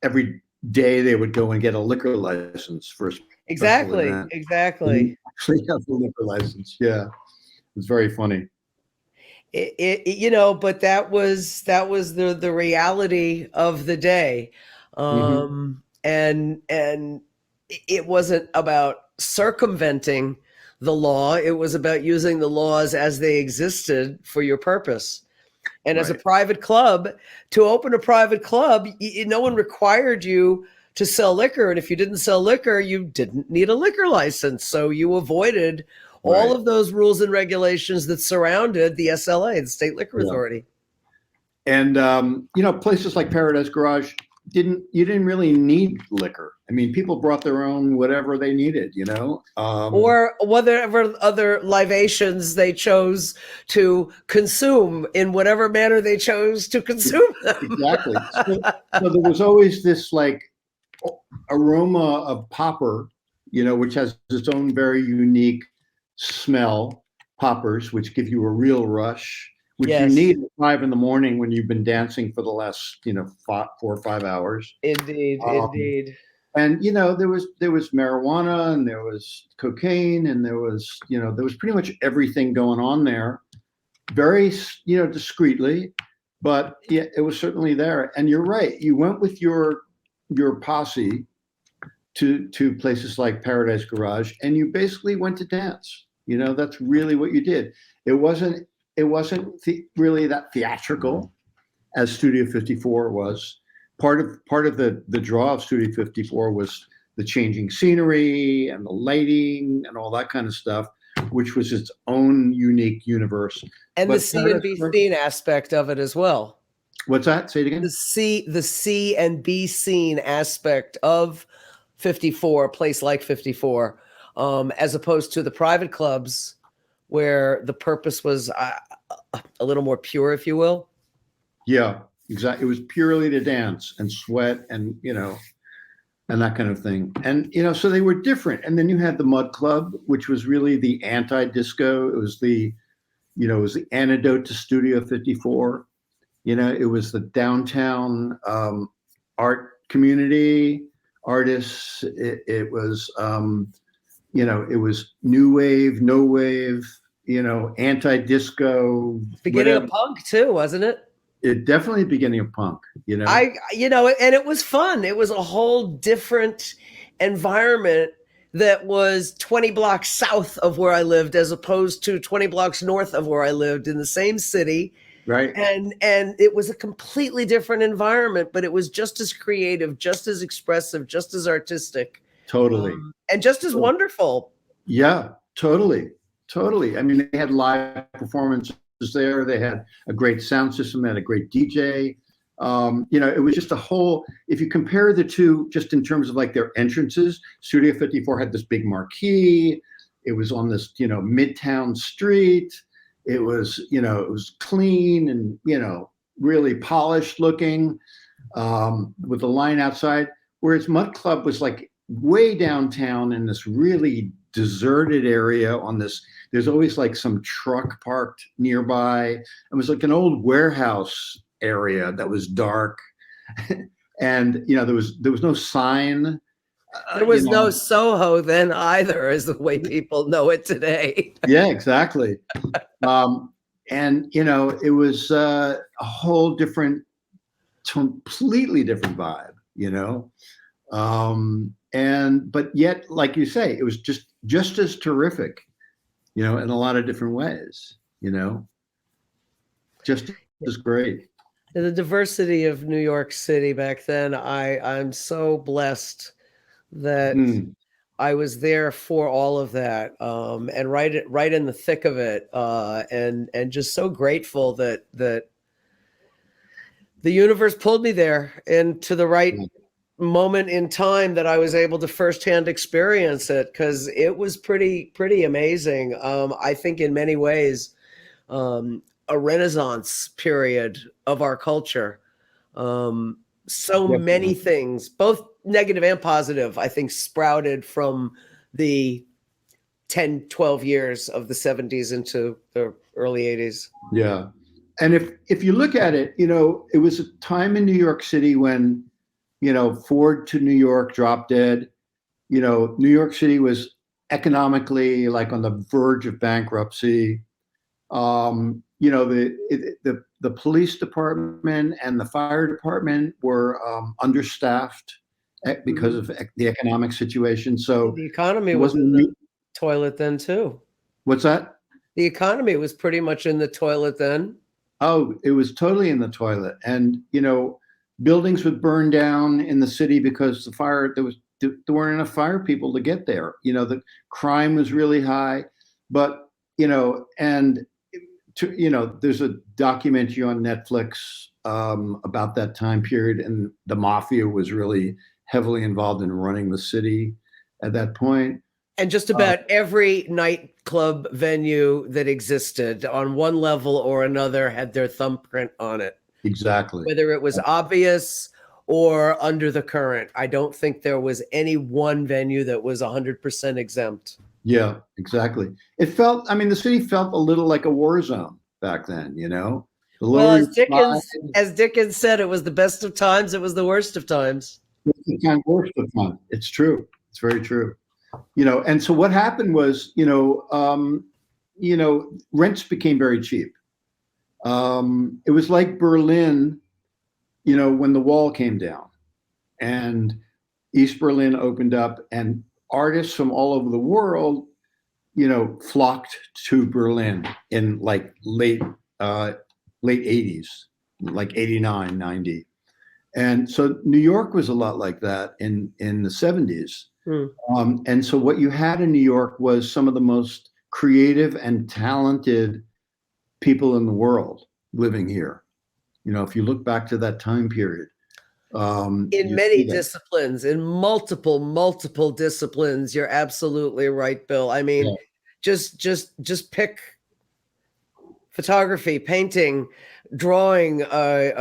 [SPEAKER 2] every day they would go and get a liquor license for
[SPEAKER 1] Exactly.
[SPEAKER 2] Actually have the liquor license. Yeah. It's very funny.
[SPEAKER 1] But that was the reality of the day. And it wasn't about circumventing the law. It was about using the laws as they existed for your purpose. And as a private club, to open a private club, no one required you to sell liquor. And if you didn't sell liquor, you didn't need a liquor license. So you avoided all of those rules and regulations that surrounded the SLA, the State Liquor Authority.
[SPEAKER 2] And, places like Paradise Garage, you didn't really need liquor. I mean, people brought their own whatever they needed, you know,
[SPEAKER 1] or whatever other libations they chose to consume in whatever manner they chose to consume them.
[SPEAKER 2] exactly. So there was always this like aroma of popper, you know, which has its own very unique smell. Poppers, which give you a real rush, which you
[SPEAKER 1] Yes,
[SPEAKER 2] need at 5 in the morning when you've been dancing for the last, you know, 4 or 5 hours.
[SPEAKER 1] indeed,
[SPEAKER 2] Um,
[SPEAKER 1] indeed.
[SPEAKER 2] and you know, there was marijuana, and there was cocaine, and there was, you know, there was pretty much everything going on there, very, you know, discreetly, but yeah, it was certainly there. And you're right, you went with your posse to places like Paradise Garage, and you basically went to dance. You know, that's really what you did. It wasn't really that theatrical as Studio 54 was. Part of the draw of Studio 54 was the changing scenery and the lighting and all that kind of stuff, which was its own unique universe.
[SPEAKER 1] And the
[SPEAKER 2] But
[SPEAKER 1] C and B scene aspect of it as well.
[SPEAKER 2] what's that? Say it again.
[SPEAKER 1] The C and B scene aspect of 54, a place like 54, as opposed to the private clubs where the purpose was a little more pure, if you will.
[SPEAKER 2] Yeah, exactly. It was purely to dance and sweat and, you know, and that kind of thing. And, you know, so they were different. And then you had the Mud Club, which was really the anti-disco. It was the, you know, it was the antidote to Studio 54. You know, it was the downtown art community, artists. It was, you know, it was new wave, no wave, you know, anti-disco.
[SPEAKER 1] Beginning
[SPEAKER 2] Whatever.
[SPEAKER 1] of punk too, wasn't it?
[SPEAKER 2] It definitely beginning of punk, you know.
[SPEAKER 1] And it was fun. It was a whole different environment that was 20 blocks south of where I lived as opposed to 20 blocks north of where I lived in the same city.
[SPEAKER 2] Right.
[SPEAKER 1] And it was a completely different environment, but it was just as creative, just as expressive, just as artistic.
[SPEAKER 2] Totally.
[SPEAKER 1] And just as wonderful.
[SPEAKER 2] Yeah, totally. Totally. I mean, they had live performances there. They had a great sound system. They had a great DJ. You know, it was just a whole, if you compare the two, just in terms of like their entrances, Studio 54 had this big marquee. It was on this, you know, Midtown street. It was, you know, it was clean and, you know, really polished looking, with the line outside. Whereas Mud Club was like way downtown in this really deserted area on this, there's always like some truck parked nearby. It was like an old warehouse area that was dark. And, you know, there was no sign.
[SPEAKER 1] There was
[SPEAKER 2] you know.
[SPEAKER 1] no Soho then either, as the way people know it today.
[SPEAKER 2] Yeah, exactly. And, you know, it was a whole different, completely different vibe, you know. But yet, like you say, it was just as terrific, you know, in a lot of different ways, you know, just as great.
[SPEAKER 1] The diversity of New York City back then, I'm so blessed that I was there for all of that, and right in the thick of it, and just so grateful that the universe pulled me there into the right moment in time that I was able to firsthand experience it, because it was pretty amazing. I think in many ways, a renaissance period of our culture. So many things, both negative and positive, I think sprouted from the 10, 12 years of the 70s into the early 80s.
[SPEAKER 2] Yeah. And if you look at it, you know, it was a time in New York City when, you know, Ford to New York dropped dead. You know, New York City was economically like on the verge of bankruptcy. You know, the police department and the fire department were understaffed because of the economic situation. So
[SPEAKER 1] the economy was in the toilet then too.
[SPEAKER 2] What's that?
[SPEAKER 1] The economy was pretty much in the toilet then.
[SPEAKER 2] Oh, it was totally in the toilet. And, you know, buildings would burn down in the city because there weren't enough fire people to get there. You know, the crime was really high. But, you know, and you know, there's a documentary on Netflix about that time period, and the mafia was really heavily involved in running the city at that point.
[SPEAKER 1] And just about every nightclub venue that existed on one level or another had their thumbprint on it.
[SPEAKER 2] Exactly.
[SPEAKER 1] Whether it was obvious or under the current. I don't think there was any one venue that was 100% exempt.
[SPEAKER 2] Yeah, exactly. It felt, I mean, the city felt a little like a war zone back then, you know?
[SPEAKER 1] Well, as Dickens said, it was the best of times, it was the worst of times.
[SPEAKER 2] It's the kind of worst of fun. It's true. It's very true. You know, and so what happened was, rents became very cheap. It was like Berlin, when the wall came down and East Berlin opened up, and artists from all over the world, flocked to Berlin in like late 80s, like 89, 90. And so New York was a lot like that in the 70s. And so what you had in New York was some of the most creative and talented people in the world living here. If you look back to that time period.
[SPEAKER 1] In many disciplines, in multiple disciplines, you're absolutely right, Bill. I mean, just pick photography, painting, drawing,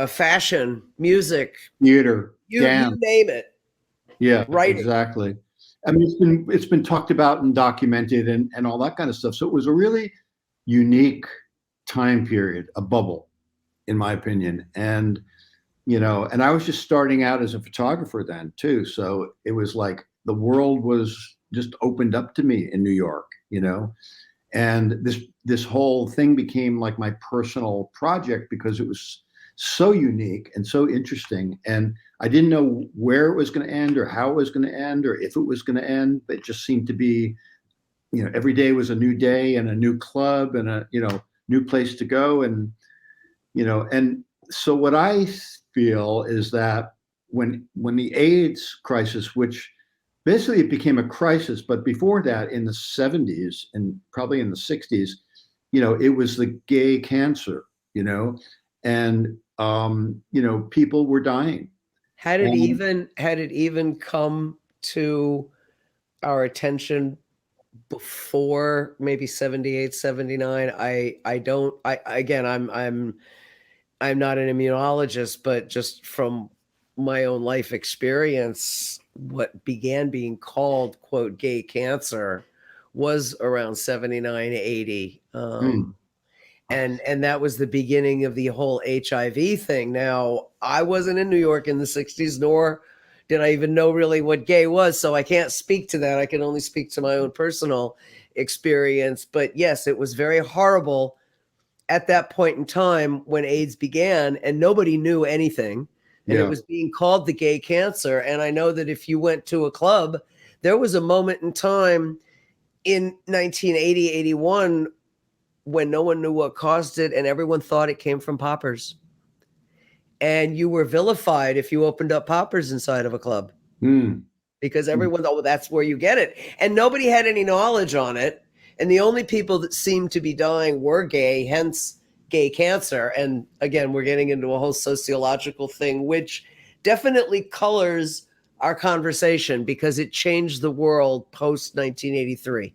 [SPEAKER 1] fashion, music,
[SPEAKER 2] theater,
[SPEAKER 1] you name it.
[SPEAKER 2] Yeah,
[SPEAKER 1] writing.
[SPEAKER 2] Exactly. I mean, it's been talked about and documented and all that kind of stuff. So it was a really unique time period, a bubble, in my opinion. And and I was just starting out as a photographer then too. So it was like the world was just opened up to me in New York, and this whole thing became like my personal project because it was so unique and so interesting. And I didn't know where it was going to end or how it was going to end or if it was going to end. But it just seemed to be, every day was a new day and a new club and a, new place to go. And, and so what I feel is that when the AIDS crisis, which basically it became a crisis, but before that in the 70s and probably in the 60s, it was the gay cancer, and people were dying.
[SPEAKER 1] Had it even come to our attention before maybe 78, 79? I'm not an immunologist, but just from my own life experience, what began being called, quote, gay cancer was around 79, 80. And that was the beginning of the whole HIV thing. Now, I wasn't in New York in the 60s, nor did I even know really what gay was. So I can't speak to that. I can only speak to my own personal experience. But yes, it was very horrible at that point in time when AIDS began and nobody knew anything. And it was being called the gay cancer. And I know that if you went to a club, there was a moment in time in 1980, 81, when no one knew what caused it and everyone thought it came from poppers. And you were vilified if you opened up poppers inside of a club. Because everyone thought, well, that's where you get it. And nobody had any knowledge on it. And the only people that seemed to be dying were gay, hence gay cancer. And again, we're getting into a whole sociological thing, which definitely colors our conversation because it changed the world post 1983.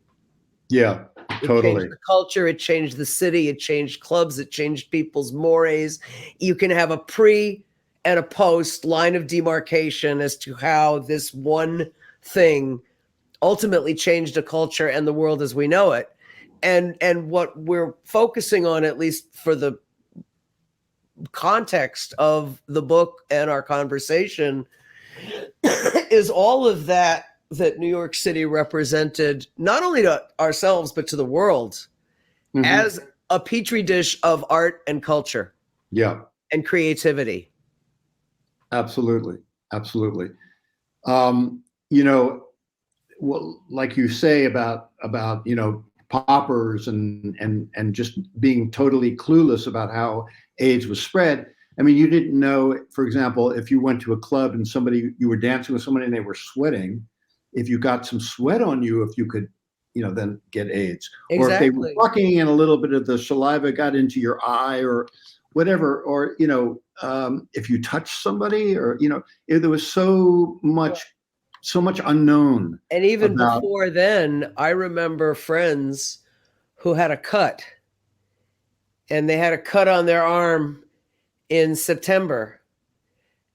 [SPEAKER 2] Yeah, totally.
[SPEAKER 1] It changed the culture, it changed the city, it changed clubs, it changed people's mores. You can have a pre and a post line of demarcation as to how this one thing ultimately changed a culture and the world as we know it. And what we're focusing on, at least for the context of the book and our conversation, is all of that New York City represented, not only to ourselves, but to the world, as a petri dish of art and culture.
[SPEAKER 2] Yeah.
[SPEAKER 1] And creativity.
[SPEAKER 2] Absolutely. Absolutely. Well, like you say about poppers and just being totally clueless about how AIDS was spread. I mean, you didn't know, for example, if you went to a club and you were dancing with somebody and they were sweating, if you got some sweat on you, if you could, then get AIDS.
[SPEAKER 1] Exactly.
[SPEAKER 2] Or if they were talking and a little bit of the saliva got into your eye or whatever, or, if you touch somebody, or there was so much unknown.
[SPEAKER 1] And even
[SPEAKER 2] about,
[SPEAKER 1] before then, I remember friends who had a cut, and they had a cut on their arm in September.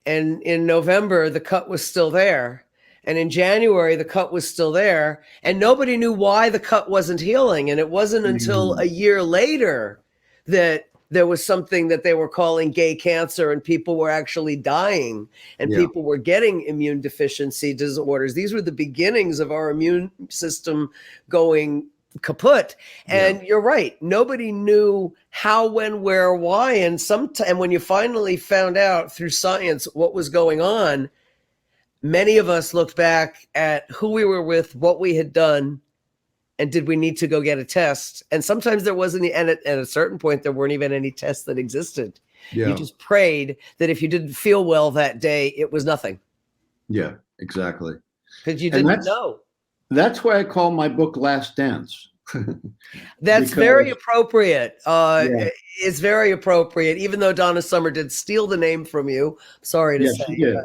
[SPEAKER 1] And in November, the cut was still there. And in January, the cut was still there. And nobody knew why the cut wasn't healing. And it wasn't until a year later that there was something that they were calling gay cancer, and people were actually dying, and people were getting immune deficiency disorders. These were the beginnings of our immune system going kaput. And you're right. Nobody knew how, when, where, why. And when you finally found out through science what was going on, many of us looked back at who we were with, what we had done, and did we need to go get a test? And sometimes there wasn't, and at a certain point, there weren't even any tests that existed. You just prayed that if you didn't feel well that day, it was nothing.
[SPEAKER 2] Yeah, exactly.
[SPEAKER 1] Because you didn't know.
[SPEAKER 2] That's why I call my book Last Dance.
[SPEAKER 1] That's very appropriate. It's very appropriate, even though Donna Summer did steal the name from you. Sorry to say.
[SPEAKER 2] She did.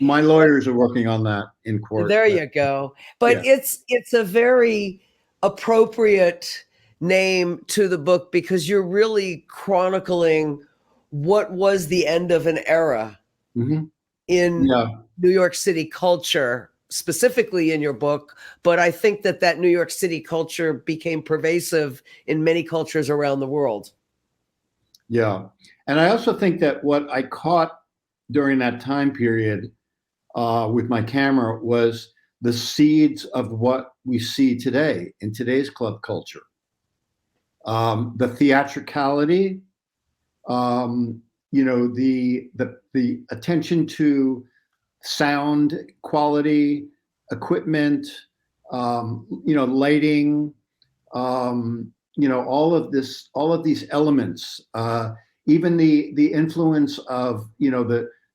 [SPEAKER 2] My lawyers are working on that in court.
[SPEAKER 1] There you go. But it's a very appropriate name to the book, because you're really chronicling what was the end of an era in New York City culture, specifically in your book. But I think that New York City culture became pervasive in many cultures around the world.
[SPEAKER 2] Yeah. And I also think that what I caught during that time period with my camera was the seeds of what we see today in today's club culture. The theatricality, the attention to sound quality, equipment, lighting, all of these elements, even the influence of,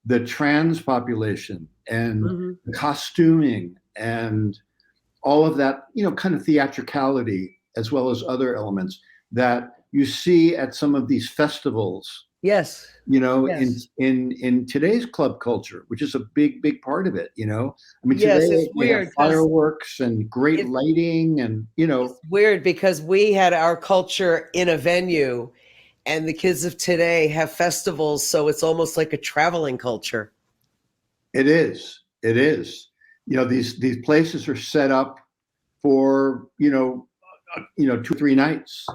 [SPEAKER 2] the trans population and the costuming and all of that, kind of theatricality, as well as other elements that you see at some of these festivals.
[SPEAKER 1] Yes.
[SPEAKER 2] In today's club culture, which is a big part of it. I mean,
[SPEAKER 1] yes,
[SPEAKER 2] today
[SPEAKER 1] it's weird,
[SPEAKER 2] fireworks and great lighting, and
[SPEAKER 1] it's weird because we had our culture in a venue, and the kids of today have festivals, so it's almost like a traveling culture.
[SPEAKER 2] It is. These places are set up for 2-3 nights,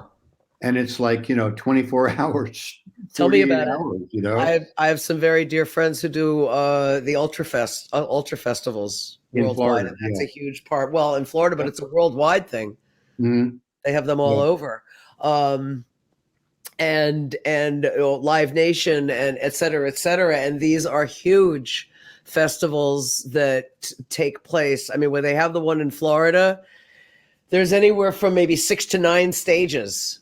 [SPEAKER 2] and it's like 24 hours.
[SPEAKER 1] Tell me about
[SPEAKER 2] hours,
[SPEAKER 1] it. I have some very dear friends who do the ultra festivals
[SPEAKER 2] in
[SPEAKER 1] worldwide,
[SPEAKER 2] Florida,
[SPEAKER 1] and that's a huge part. Well, in Florida, but it's a worldwide thing. They have them all over. And Live Nation and et cetera, and these are huge festivals that take place. I mean, when they have the one in Florida, there's anywhere from maybe 6 to 9 stages.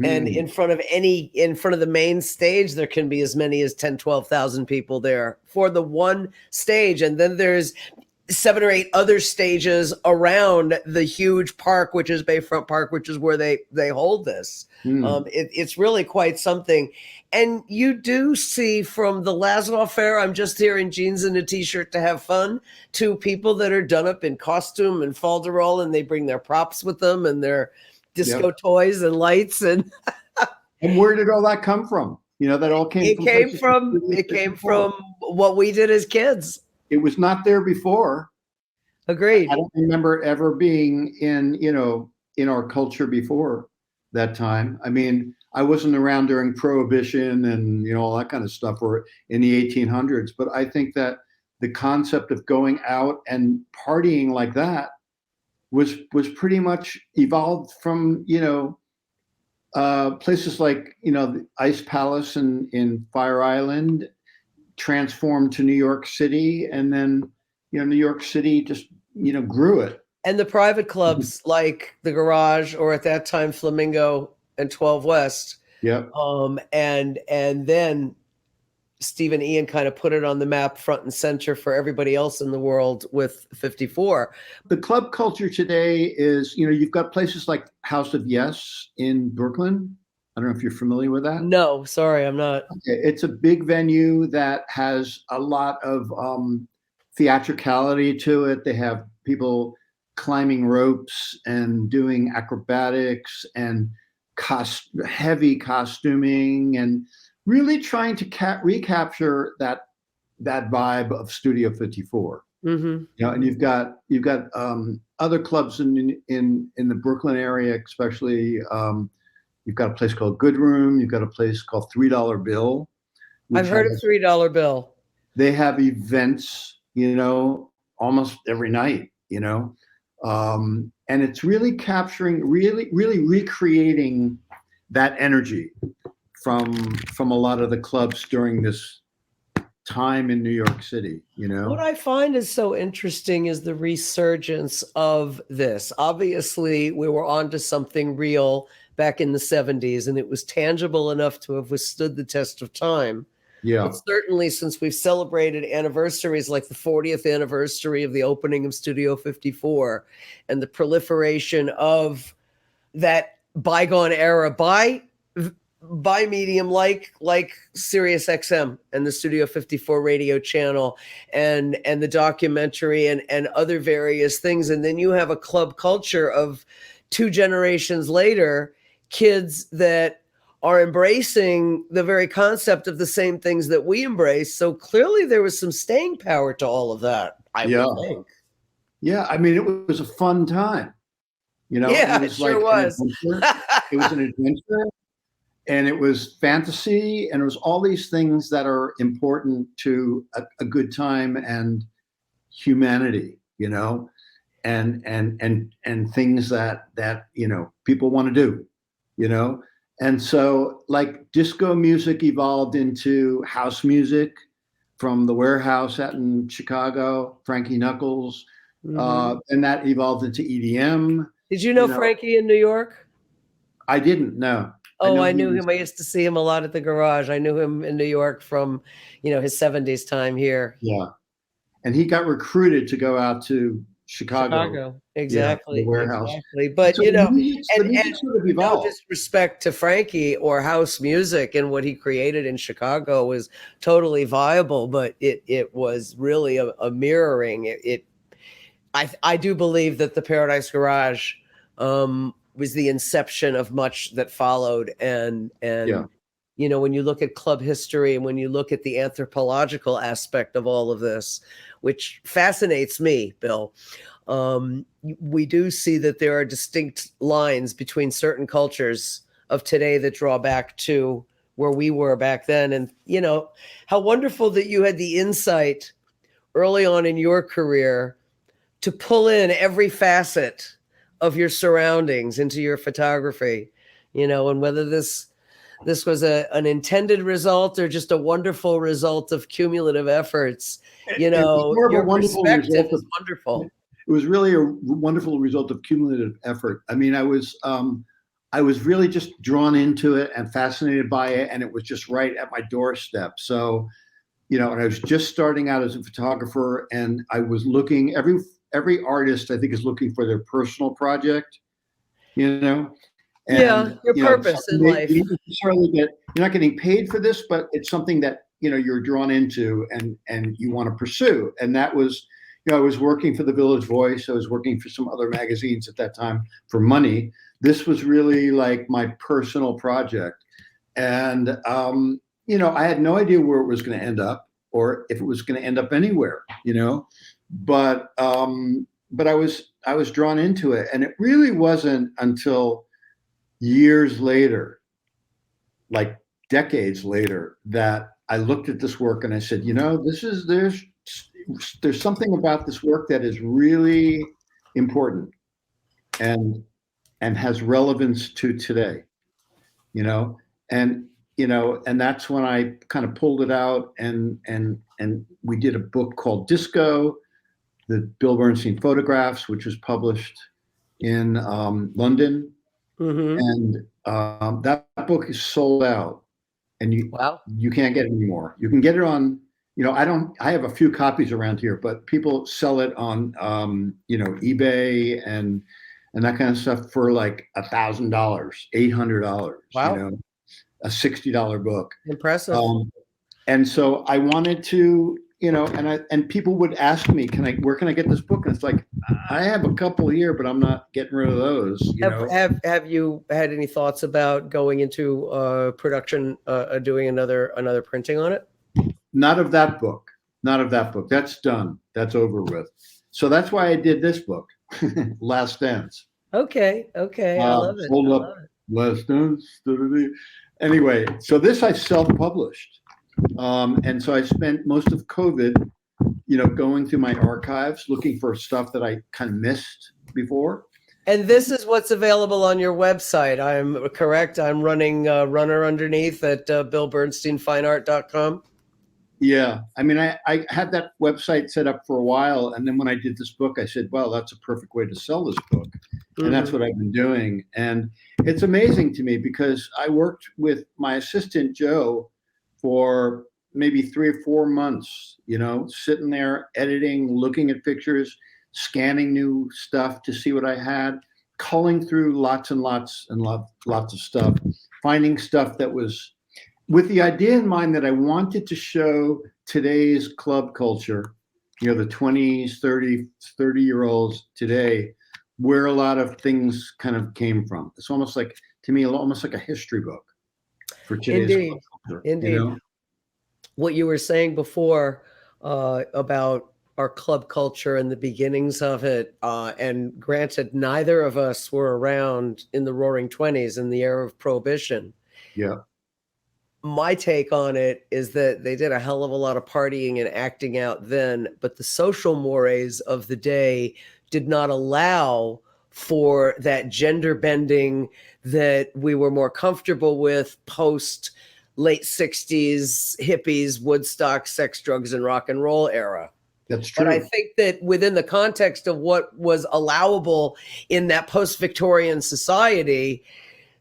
[SPEAKER 1] And in front of the main stage, there can be as many as 10, 12,000 people there for the one stage. And then there's 7 or 8 other stages around the huge park, which is Bayfront Park, which is where they hold this. It's really quite something. And you do see from the Laszlo Fair, I'm just here in jeans and a t-shirt to have fun, to people that are done up in costume and falderall, and they bring their props with them and their disco toys and lights. And
[SPEAKER 2] where did all that come from? That all came
[SPEAKER 1] from what we did as kids.
[SPEAKER 2] It was not there before.
[SPEAKER 1] Agreed.
[SPEAKER 2] I don't remember it ever being in our culture before that time. I mean, I wasn't around during Prohibition and all that kind of stuff, or in the 1800s. But I think that the concept of going out and partying like that was pretty much evolved from places like the Ice Palace in Fire Island, transformed to New York City, and then New York City just grew it.
[SPEAKER 1] And the private clubs like the Garage, or at that time Flamingo and 12 West.
[SPEAKER 2] Yeah.
[SPEAKER 1] And then Steve and Ian kind of put it on the map front and center for everybody else in the world with 54.
[SPEAKER 2] The club culture today is, you've got places like House of Yes in Brooklyn. I don't know if you're familiar with that.
[SPEAKER 1] No, sorry, I'm not.
[SPEAKER 2] Okay. It's a big venue that has a lot of theatricality to it. They have people climbing ropes and doing acrobatics and heavy costuming and really trying to recapture that vibe of Studio 54.
[SPEAKER 1] Mm-hmm.
[SPEAKER 2] You know, and you've got other clubs in the Brooklyn area, especially. You've got a place called Good Room. You've got a place called $3 Bill.
[SPEAKER 1] I've heard of $3 Bill.
[SPEAKER 2] They have events, you know, almost every night, you know, and it's really capturing, really recreating that energy from a lot of the clubs during this time in New York City, you know.
[SPEAKER 1] What I find is so interesting is the resurgence of this. Obviously, we were onto something real back in the 70s, and it was tangible enough to have withstood the test of time.
[SPEAKER 2] Yeah.
[SPEAKER 1] But certainly since we've celebrated anniversaries like the 40th anniversary of the opening of Studio 54 and the proliferation of that bygone era by medium like Sirius XM and the Studio 54 radio channel and the documentary and other various things. And then you have a club culture of 2 generations later, kids that are embracing the very concept of the same things that we embrace. So clearly there was some staying power to all of that, I would think.
[SPEAKER 2] Yeah, I mean, it was a fun time. You know,
[SPEAKER 1] yeah, it sure was.
[SPEAKER 2] It was an adventure. And it was fantasy, and it was all these things that are important to a good time and humanity, you know, and things that you know people want to do, you know. And so, like, disco music evolved into house music from the Warehouse out in Chicago, Frankie Knuckles, and that evolved into EDM.
[SPEAKER 1] Did you know Frankie in New York?
[SPEAKER 2] I didn't know.
[SPEAKER 1] Oh, I knew him. I used to see him a lot at the Garage. I knew him in New York from, you know, his 70s time here.
[SPEAKER 2] Yeah. And he got recruited to go out to Chicago.
[SPEAKER 1] Exactly.
[SPEAKER 2] Yeah, the Warehouse.
[SPEAKER 1] Exactly. But,
[SPEAKER 2] so
[SPEAKER 1] you know,
[SPEAKER 2] and sort of
[SPEAKER 1] no disrespect to Frankie or house music and what he created in Chicago was totally viable, but it was really a mirroring. I do believe that the Paradise Garage was the inception of much that followed. And you know, when you look at club history and when you look at the anthropological aspect of all of this, which fascinates me, Bill, we do see that there are distinct lines between certain cultures of today that draw back to where we were back then. And, you know, how wonderful that you had the insight early on in your career to pull in every facet of your surroundings into your photography, you know, and whether this was an intended result or just a wonderful result of cumulative efforts, you know, your perspective is wonderful.
[SPEAKER 2] It was really a wonderful result of cumulative effort. I mean, I was really just drawn into it and fascinated by it, and it was just right at my doorstep. So, you know, and I was just starting out as a photographer, and I was looking every artist, I think, is looking for their personal project, you know? And,
[SPEAKER 1] your purpose in life.
[SPEAKER 2] You're not getting paid for this, but it's something that, you know, you're drawn into and you want to pursue. And that was, you know, I was working for the Village Voice. I was working for some other magazines at that time for money. This was really like my personal project. And, you know, I had no idea where it was going to end up or if it was going to end up anywhere, you know? But I was drawn into it, and it really wasn't until years later, like decades later, that I looked at this work and I said, you know, there's something about this work that is really important and has relevance to today, you know, and that's when I kind of pulled it out and we did a book called Disco, the Bill Bernstein photographs, which was published in London. And that book is sold out, and you can't get it anymore. You can get it on, you know, I have a few copies around here, but people sell it on, you know, eBay and that kind of stuff for like $1,000, $800.
[SPEAKER 1] Wow.
[SPEAKER 2] You know? a $60 book.
[SPEAKER 1] Impressive.
[SPEAKER 2] And so I wanted to, and people would ask me, where can I get this book? And it's like, I have a couple here, but I'm not getting rid of those.
[SPEAKER 1] Have you had any thoughts about going into production, doing another printing on it?
[SPEAKER 2] Not of that book. That's done. That's over with. So that's why I did this book, Last Dance.
[SPEAKER 1] Okay. I love it.
[SPEAKER 2] Hold up. Last Dance. Anyway, so this I self-published. And so I spent most of COVID, going through my archives, looking for stuff that I kind of missed before.
[SPEAKER 1] And this is what's available on your website. I'm correct. I'm running runner underneath at billbernsteinfineart.com.
[SPEAKER 2] Yeah. I mean, I had that website set up for a while. And then when I did this book, I said, well, that's a perfect way to sell this book. Mm-hmm. And that's what I've been doing. And it's amazing to me because I worked with my assistant, Joe, for maybe 3 or 4 months, sitting there editing, looking at pictures, scanning new stuff to see what I had, culling through lots and lots of stuff, finding stuff that was with the idea in mind that I wanted to show today's club culture, the 20s, 30-year-olds today, where a lot of things kind of came from. It's almost like, to me, almost like a history book for today's club culture.
[SPEAKER 1] Indeed. What you were saying before about our club culture and the beginnings of it, and granted, neither of us were around in the Roaring '20s in the era of Prohibition.
[SPEAKER 2] Yeah.
[SPEAKER 1] My take on it is that they did a hell of a lot of partying and acting out then, but the social mores of the day did not allow for that gender bending that we were more comfortable with post late 60s hippies, Woodstock, sex, drugs, and rock and roll era.
[SPEAKER 2] That's true.
[SPEAKER 1] But I think that within the context of what was allowable in that post-Victorian society,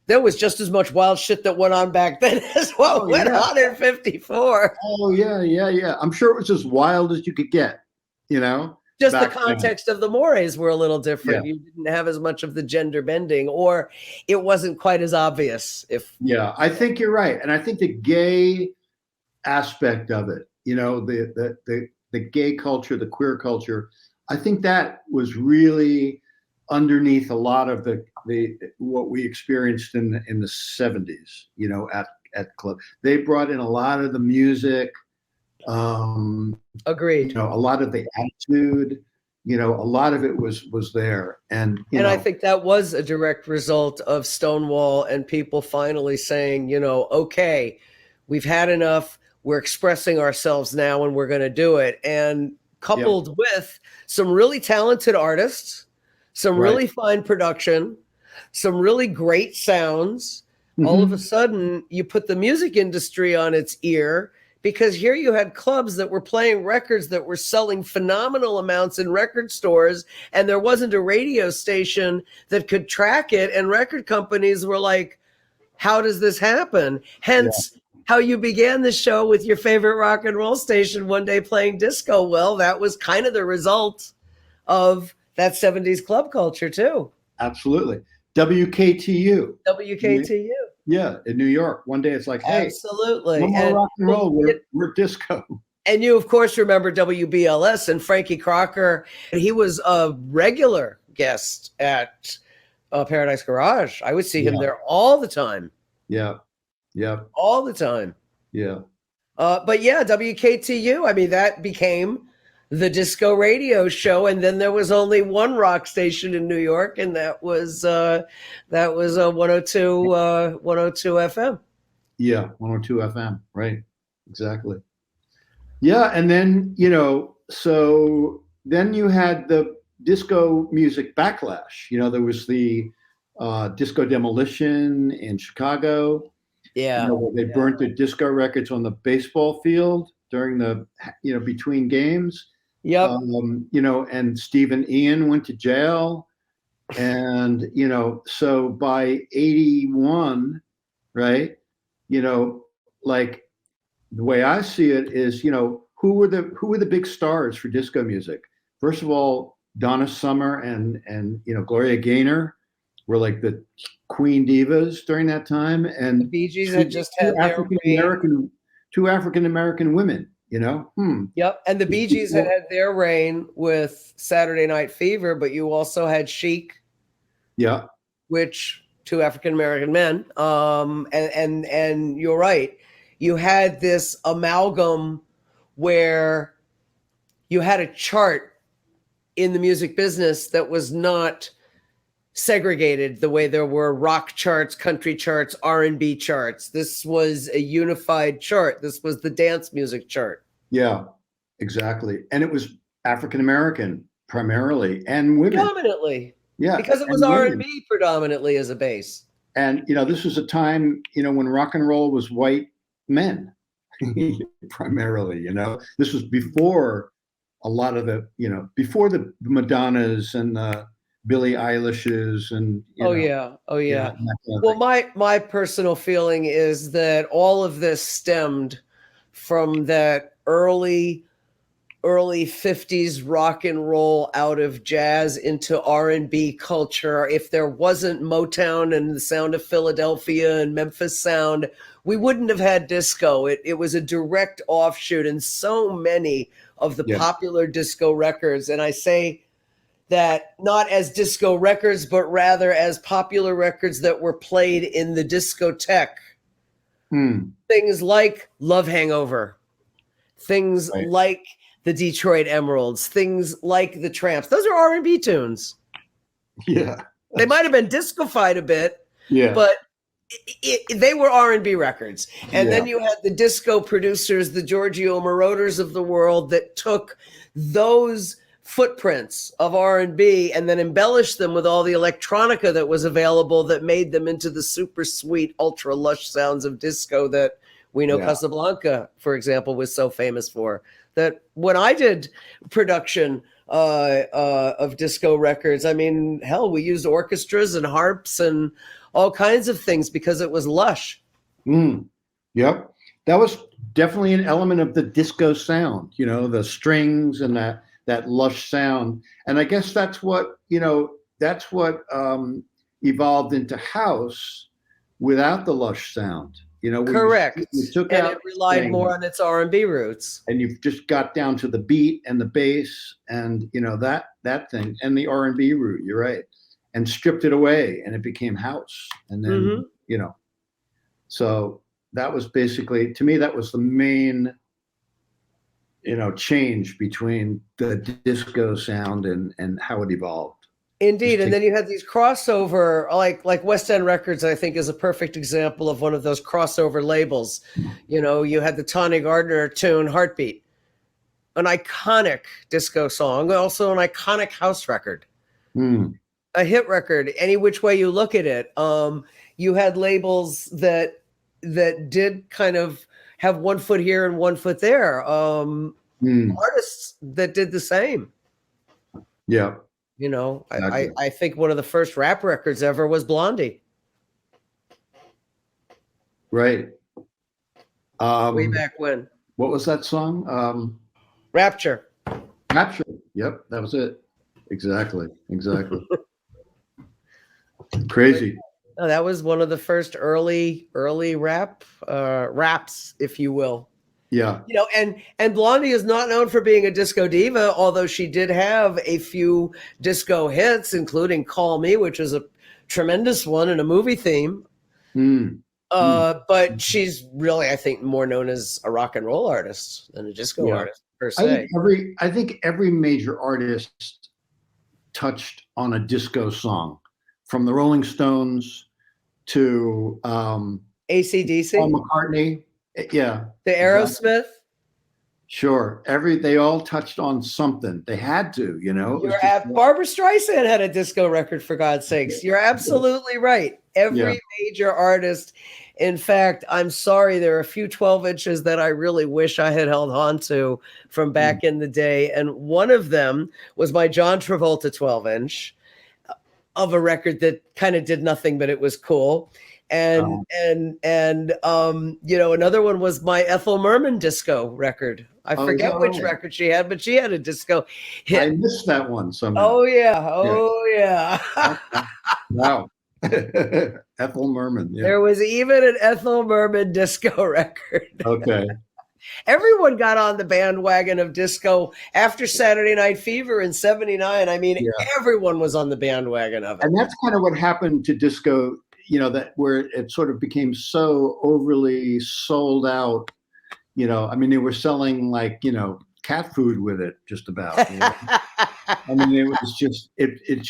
[SPEAKER 1] there was just as much wild shit that went on back then as what went on in 54.
[SPEAKER 2] Oh, yeah. I'm sure it was as wild as you could get,
[SPEAKER 1] Just the context of the mores were a little different.
[SPEAKER 2] Yeah.
[SPEAKER 1] You didn't have as much of the gender bending, or it wasn't quite as obvious.
[SPEAKER 2] I think you're right. And I think the gay aspect of it, the gay culture, the queer culture, I think that was really underneath a lot of the what we experienced in the 70s, at club. They brought in a lot of the music.
[SPEAKER 1] Agreed.
[SPEAKER 2] A lot of the attitude, a lot of it was there. And
[SPEAKER 1] I think that was a direct result of Stonewall and people finally saying, okay, we've had enough. We're expressing ourselves now and we're going to do it. And coupled with some really talented artists, some really fine production, some really great sounds. Mm-hmm. All of a sudden, you put the music industry on its ear, because here you had clubs that were playing records that were selling phenomenal amounts in record stores, and there wasn't a radio station that could track it. And record companies were like, how does this happen? Hence, how you began the show with your favorite rock and roll station one day playing disco. Well, that was kind of the result of that 70s club culture too.
[SPEAKER 2] Absolutely. WKTU. Yeah, in New York. One day it's like, hey,
[SPEAKER 1] absolutely.
[SPEAKER 2] No more rock and roll. We're disco.
[SPEAKER 1] And you, of course, remember WBLS and Frankie Crocker. He was a regular guest at Paradise Garage. I would see him there all the time.
[SPEAKER 2] Yeah.
[SPEAKER 1] All the time.
[SPEAKER 2] Yeah.
[SPEAKER 1] But yeah, WKTU, I mean, that became the disco radio show, and then there was only one rock station in New York, and that was 102 FM.
[SPEAKER 2] Yeah, 102 FM, right? Exactly. Yeah, and then so then you had the disco music backlash. There was the disco demolition in Chicago.
[SPEAKER 1] Yeah,
[SPEAKER 2] where they burnt the disco records on the baseball field during the between games.
[SPEAKER 1] Yep.
[SPEAKER 2] And Stephen Ian went to jail. And, so by 81, right, like the way I see it is, who were the big stars for disco music? First of all, Donna Summer and Gloria Gaynor were like the queen divas during that time, and
[SPEAKER 1] The Bee Gees had just had their reign.
[SPEAKER 2] Two African American women.
[SPEAKER 1] Yep, and the Bee Gees had their reign with Saturday Night Fever, but you also had Chic.
[SPEAKER 2] Yeah.
[SPEAKER 1] Which two African American men. And you're right. You had this amalgam where you had a chart in the music business that was not segregated the way there were rock charts, country charts, R&B charts. This was a unified chart. This was the dance music chart.
[SPEAKER 2] Yeah, exactly. And it was African American primarily, and women.
[SPEAKER 1] Predominantly.
[SPEAKER 2] Yeah.
[SPEAKER 1] Because it was R&B predominantly as a base.
[SPEAKER 2] And, this was a time, when rock and roll was white men primarily, this was before a lot of the, before the Madonnas and the Billie Eilishes and,
[SPEAKER 1] Oh yeah. Well, my personal feeling is that all of this stemmed from that early 50s rock and roll out of jazz into R&B culture. If there wasn't Motown and the sound of Philadelphia and Memphis sound, we wouldn't have had disco. It was a direct offshoot, and so many of the popular disco records, and I say that not as disco records, but rather as popular records that were played in the discotheque. Things like Love Hangover, things like the Detroit Emeralds, things like the Tramps. Those are R&B tunes.
[SPEAKER 2] Yeah.
[SPEAKER 1] They might have been disco-fied a bit, but they were R&B records. And then you had the disco producers, the Giorgio Moroders of the world, that took those footprints of R&B and then embellished them with all the electronica that was available that made them into the super sweet, ultra lush sounds of disco that we know Casablanca, for example, was so famous for. That when I did production of disco records, I mean, hell, we used orchestras and harps and all kinds of things because it was lush.
[SPEAKER 2] Yep. That was definitely an element of the disco sound, the strings and that lush sound. And I guess that's what evolved into house without the lush sound.
[SPEAKER 1] Correct.
[SPEAKER 2] You took
[SPEAKER 1] and
[SPEAKER 2] out
[SPEAKER 1] it relied more on its R&B roots.
[SPEAKER 2] And you've just got down to the beat and the bass and, that thing and the R&B root, you're right. And stripped it away and it became house. And then, so that was basically, to me, that was the main, change between the disco sound and how it evolved.
[SPEAKER 1] Indeed. And then you had these crossover, like West End Records, I think, is a perfect example of one of those crossover labels. You had the Tawny Gardner tune, Heartbeat, an iconic disco song, also an iconic house record, a hit record, any which way you look at it. You had labels that did kind of have one foot here and one foot there. Artists that did the same.
[SPEAKER 2] Yeah.
[SPEAKER 1] I think one of the first rap records ever was Blondie.
[SPEAKER 2] Right.
[SPEAKER 1] Way back when.
[SPEAKER 2] What was that song?
[SPEAKER 1] Rapture.
[SPEAKER 2] Rapture. Yep, that was it. Exactly. Crazy.
[SPEAKER 1] No, that was one of the first early raps, if you will.
[SPEAKER 2] Yeah.
[SPEAKER 1] And Blondie is not known for being a disco diva, although she did have a few disco hits, including Call Me, which is a tremendous one and a movie theme. But she's really, I think, more known as a rock and roll artist than a disco artist, per se.
[SPEAKER 2] I think every major artist touched on a disco song, from the Rolling Stones to
[SPEAKER 1] AC/DC,
[SPEAKER 2] Paul McCartney. Yeah.
[SPEAKER 1] The Aerosmith.
[SPEAKER 2] Sure. They all touched on something. They had to,
[SPEAKER 1] Barbara Streisand had a disco record, for God's sakes. You're absolutely right. Every major artist. In fact, I'm sorry, there are a few 12 inches that I really wish I had held on to from back in the day. And one of them was my John Travolta 12 inch of a record that kind of did nothing, but it was cool. And another one was my Ethel Merman disco record. I forget which record she had, but she had a disco hit.
[SPEAKER 2] I missed that one somehow.
[SPEAKER 1] Oh yeah.
[SPEAKER 2] Wow. Ethel Merman. Yeah.
[SPEAKER 1] There was even an Ethel Merman disco record.
[SPEAKER 2] Okay.
[SPEAKER 1] Everyone got on the bandwagon of disco after Saturday Night Fever in '79. I mean,
[SPEAKER 2] Yeah.
[SPEAKER 1] everyone was on the bandwagon of it.
[SPEAKER 2] And that's kind of what happened to disco, that where it sort of became so overly sold out. I mean, they were selling like, cat food with it just about. I mean, it was just, it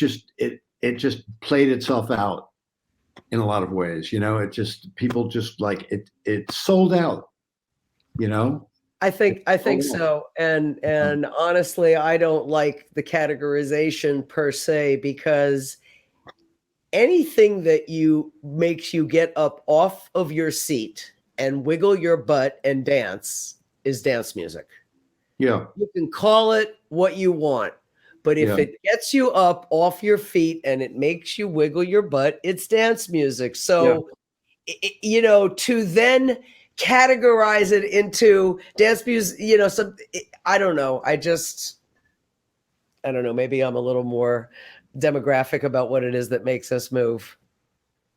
[SPEAKER 2] just played itself out in a lot of ways. People just like it sold out.
[SPEAKER 1] I think so. And honestly, I don't like the categorization per se, because anything that makes you get up off of your seat and wiggle your butt and dance is dance music.
[SPEAKER 2] Yeah.
[SPEAKER 1] You can call it what you want, but if it gets you up off your feet and it makes you wiggle your butt, it's dance music. So, to then categorize it into dance music, I don't know. I don't know. Maybe I'm a little more demographic about what it is that makes us move.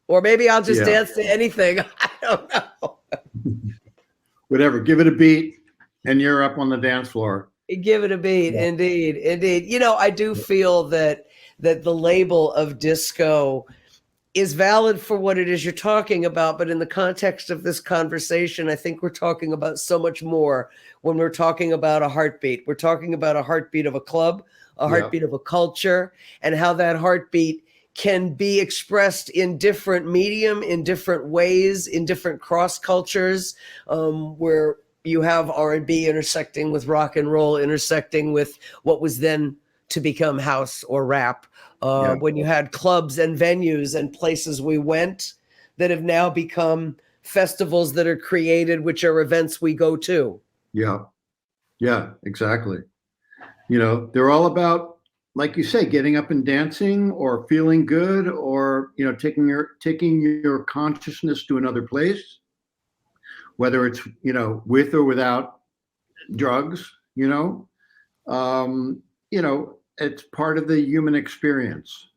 [SPEAKER 1] Or maybe I'll just dance to anything. I don't know.
[SPEAKER 2] Whatever. Give it a beat and you're up on the dance floor.
[SPEAKER 1] Give it a beat. Yeah. Indeed. I do feel that the label of disco is valid for what it is you're talking about. But in the context of this conversation, I think we're talking about so much more when we're talking about a heartbeat. We're talking about a heartbeat of a club, a heartbeat of a culture, and how that heartbeat can be expressed in different medium, in different ways, in different cross cultures, where you have R&B intersecting with rock and roll, intersecting with what was then to become house or rap. When you had clubs and venues and places we went that have now become festivals that are created, which are events we go to.
[SPEAKER 2] Yeah, exactly. They're all about, like you say, getting up and dancing or feeling good, or, taking your consciousness to another place, whether it's, with or without drugs, it's part of the human experience.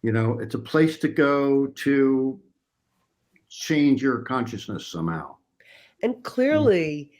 [SPEAKER 2] It's a place to go to change your consciousness somehow.
[SPEAKER 1] And clearly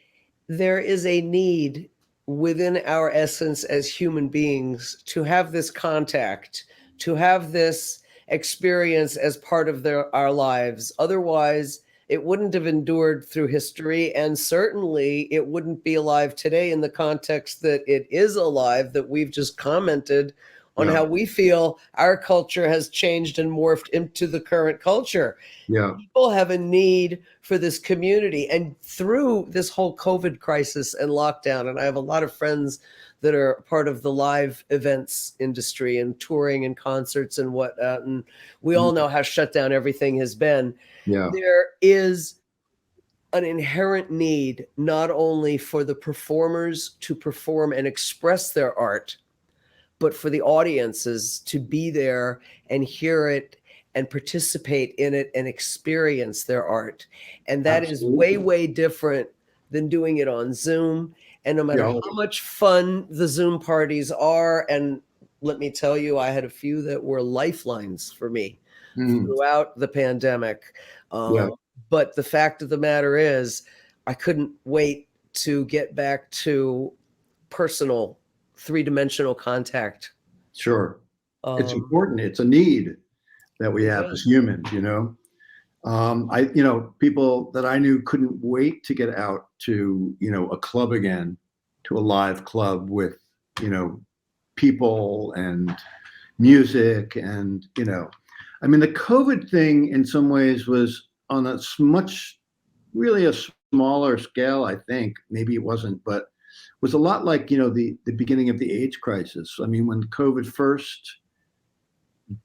[SPEAKER 1] there is a need within our essence as human beings to have this contact, to have this experience as part of our lives. Otherwise, it wouldn't have endured through history, and certainly it wouldn't be alive today in the context that it is alive, that we've just commented on how we feel our culture has changed and morphed into the current culture. People have a need for this community. And through this whole COVID crisis and lockdown, and I have a lot of friends that are part of the live events industry and touring and concerts and whatnot, and we all know how shut down everything has been. There is an inherent need not only for the performers to perform and express their art, but for the audiences to be there and hear it and participate in it and experience their art. And that is way, way different than doing it on Zoom. And no matter how much fun the Zoom parties are, and let me tell you, I had a few that were lifelines for me throughout the pandemic. But the fact of the matter is, I couldn't wait to get back to personal, three-dimensional contact.
[SPEAKER 2] Sure. It's important. It's a need that we have as humans, people that I knew couldn't wait to get out to, a club again, to a live club with, people and music. And, I mean, the COVID thing in some ways was on a really a smaller scale, I think. Maybe it wasn't, but was a lot like, the beginning of the AIDS crisis. I mean, when COVID first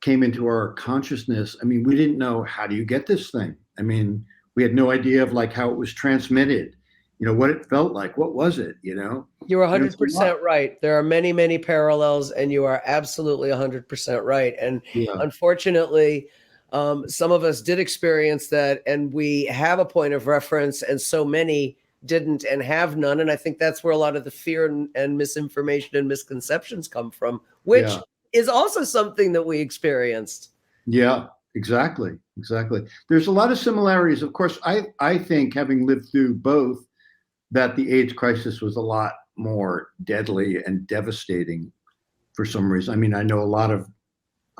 [SPEAKER 2] came into our consciousness, I mean, we didn't know, how do you get this thing? I mean, we had no idea of like how it was transmitted, what it felt like. What was it, You're
[SPEAKER 1] 100% right. There are many, many parallels, and you are absolutely 100% right. And unfortunately, some of us did experience that, and we have a point of reference, and so many didn't and have none. And I think that's where a lot of the fear and misinformation and misconceptions come from, which is also something that we experienced.
[SPEAKER 2] Yeah. Exactly. There's a lot of similarities. Of course, I think, having lived through both, that the AIDS crisis was a lot more deadly and devastating for some reason. I mean, I know a lot of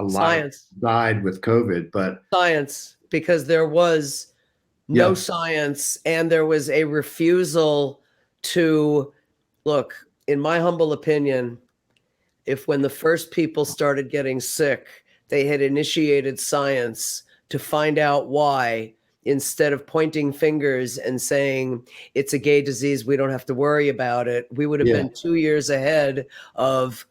[SPEAKER 1] Science.
[SPEAKER 2] died with COVID, but
[SPEAKER 1] Science, because there was no science and there was a refusal to look, in my humble opinion, if when the first people started getting sick, they had initiated science to find out why, instead of pointing fingers and saying it's a gay disease, we don't have to worry about it, we would have been 2 years ahead of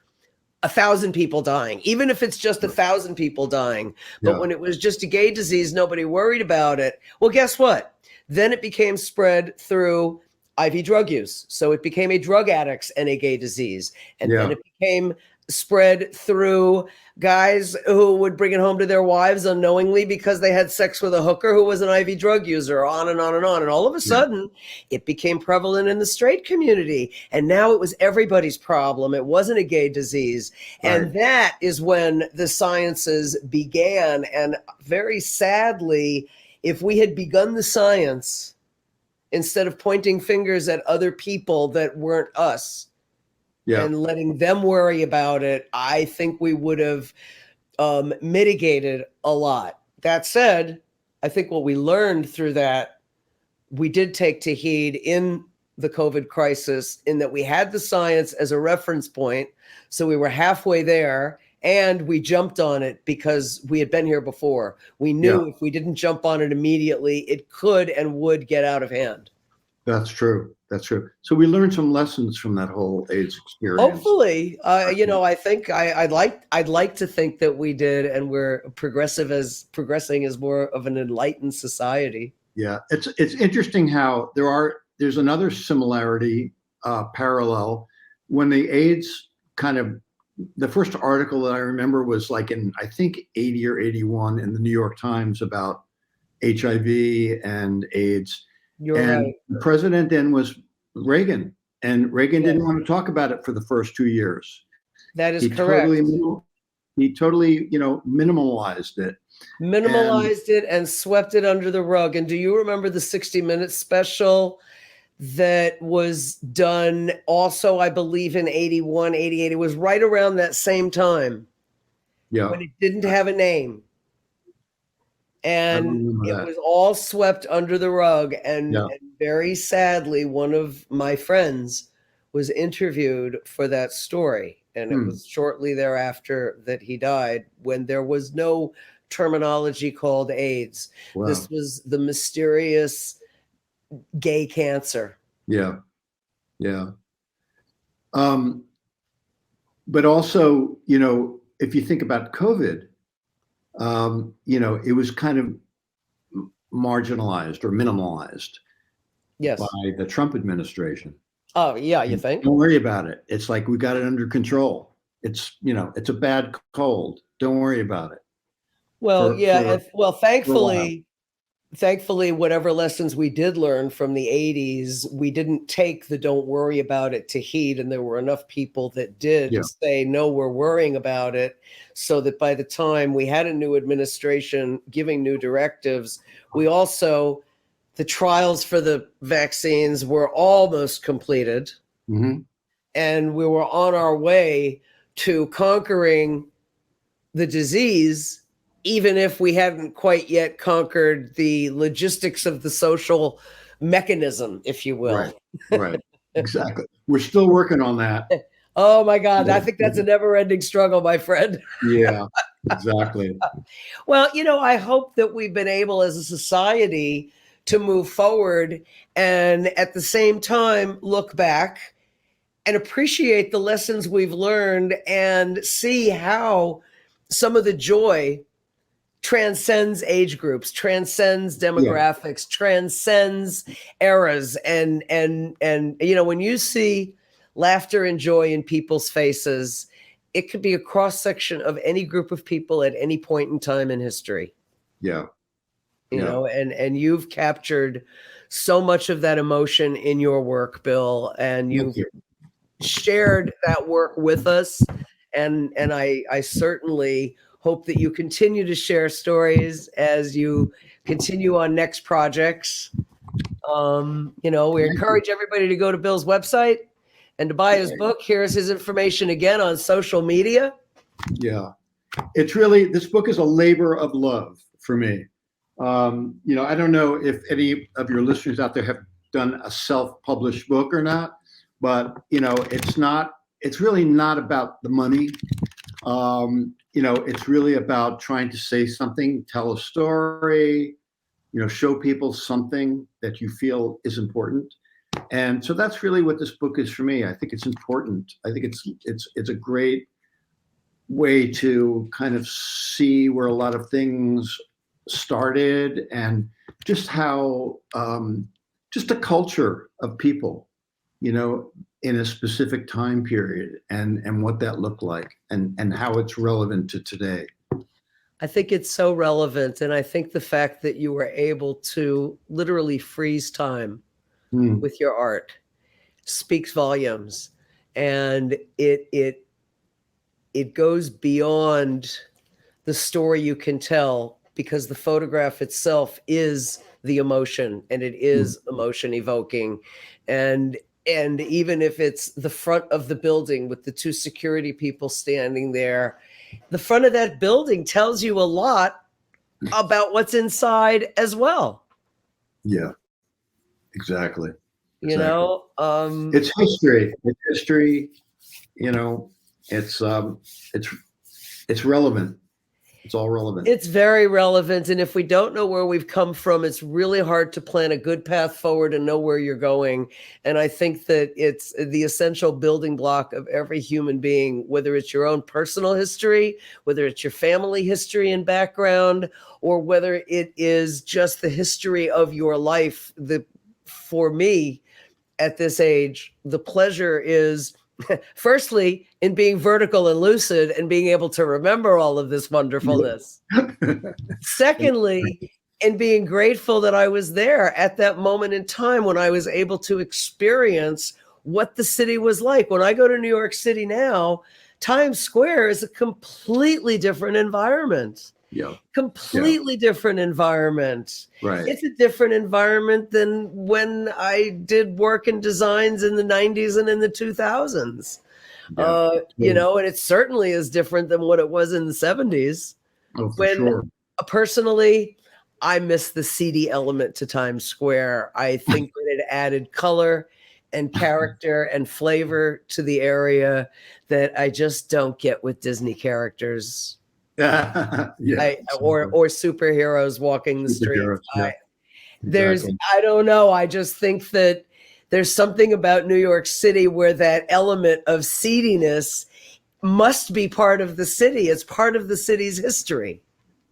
[SPEAKER 1] 1,000 people dying, even if it's just 1,000 people dying. But when it was just a gay disease, nobody worried about it. Well, guess what? Then it became spread through IV drug use. So it became a drug addicts and a gay disease. And then it became spread through guys who would bring it home to their wives unknowingly because they had sex with a hooker who was an IV drug user, on and on and on. And all of a sudden, it became prevalent in the straight community. And now it was everybody's problem. It wasn't a gay disease. And that is when the sciences began. And very sadly, if we had begun the science instead of pointing fingers at other people that weren't us, and letting them worry about it, I think we would have mitigated a lot. That said, I think what we learned through that, we did take to heed in the COVID crisis, in that we had the science as a reference point. So we were halfway there, and we jumped on it because we had been here before. We knew if we didn't jump on it immediately, it could and would get out of hand.
[SPEAKER 2] That's true. So we learned some lessons from that whole AIDS experience.
[SPEAKER 1] Hopefully, I think I'd like to think that we did, and we're progressing as more of an enlightened society.
[SPEAKER 2] Yeah, it's interesting how there's another similarity, parallel. When the AIDS the first article that I remember was like in, I think, 80 or 81 in the New York Times about HIV and AIDS.
[SPEAKER 1] You're right.
[SPEAKER 2] The president then was Reagan, and Reagan didn't want to talk about it for the first 2 years.
[SPEAKER 1] That is correct.
[SPEAKER 2] He totally, minimalized it.
[SPEAKER 1] And swept it under the rug. And do you remember the 60 Minutes special that was done also, I believe, in 81, 88? It was right around that same time.
[SPEAKER 2] Yeah.
[SPEAKER 1] When it didn't have a name. And it was all swept under the rug. And very sadly, one of my friends was interviewed for that story. And it was shortly thereafter that he died, when there was no terminology called AIDS. Wow. This was the mysterious gay cancer.
[SPEAKER 2] Yeah. But also, if you think about COVID, it was kind of marginalized or minimalized by the Trump administration.
[SPEAKER 1] Oh, yeah, you think?
[SPEAKER 2] Don't worry about it. It's like, we got it under control. It's, it's a bad cold. Don't worry about it.
[SPEAKER 1] Well, thankfully, whatever lessons we did learn from the 80s, we didn't take the don't worry about it to heed. And there were enough people that did say, no, we're worrying about it. So that by the time we had a new administration giving new directives, the trials for the vaccines were almost completed. Mm-hmm. And we were on our way to conquering the disease, even if we hadn't quite yet conquered the logistics of the social mechanism, if you will.
[SPEAKER 2] Right. Exactly. We're still working on that.
[SPEAKER 1] Oh my God. I think that's a never-ending struggle, my friend.
[SPEAKER 2] Yeah, exactly.
[SPEAKER 1] Well, I hope that we've been able as a society to move forward and at the same time look back and appreciate the lessons we've learned and see how some of the joy transcends age groups, transcends demographics, transcends eras. And when you see laughter and joy in people's faces, it could be a cross section of any group of people at any point in time in history.
[SPEAKER 2] Yeah.
[SPEAKER 1] And you've captured so much of that emotion in your work, Bill, and you've shared that work with us. And I certainly Hope that you continue to share stories as you continue on next projects. We encourage everybody to go to Bill's website and to buy his book. Here's his information again on social media.
[SPEAKER 2] Yeah. It's really, this book is a labor of love for me. I don't know if any of your listeners out there have done a self-published book or not, but it's really not about the money. It's really about trying to say something, tell a story, show people something that you feel is important. And so that's really what this book is for me. I think it's important. I think it's a great way to kind of see where a lot of things started and just how just the culture of people, in a specific time period and what that looked like and how it's relevant to today.
[SPEAKER 1] I think it's so relevant. And I think the fact that you were able to literally freeze time with your art speaks volumes. And it goes beyond the story you can tell, because the photograph itself is the emotion, and it is emotion evoking. And even if it's the front of the building with the two security people standing there, the front of that building tells you a lot about what's inside as well.
[SPEAKER 2] Yeah, exactly.
[SPEAKER 1] It's
[SPEAKER 2] history. It's history. It's relevant. It's all relevant.
[SPEAKER 1] It's very relevant. And if we don't know where we've come from, it's really hard to plan a good path forward and know where you're going. And I think that it's the essential building block of every human being, whether it's your own personal history, whether it's your family history and background, or whether it is just the history of your life. For me, at this age, the pleasure is firstly in being vertical and lucid and being able to remember all of this wonderfulness. Secondly, in being grateful that I was there at that moment in time when I was able to experience what the city was like. When I go to New York City now, Times Square is a completely different environment.
[SPEAKER 2] Yeah.
[SPEAKER 1] Completely different environment.
[SPEAKER 2] Right.
[SPEAKER 1] It's a different environment than when I did work in designs in the 90s and in the 2000s. And it certainly is different than what it was in the 70s.
[SPEAKER 2] Oh, for sure.
[SPEAKER 1] Personally, I miss the seedy element to Times Square. I think that it added color and character and flavor to the area that I just don't get with Disney characters. Or superheroes walking the streets. I don't know. I just think that there's something about New York City where that element of seediness must be part of the city. It's part of the city's history.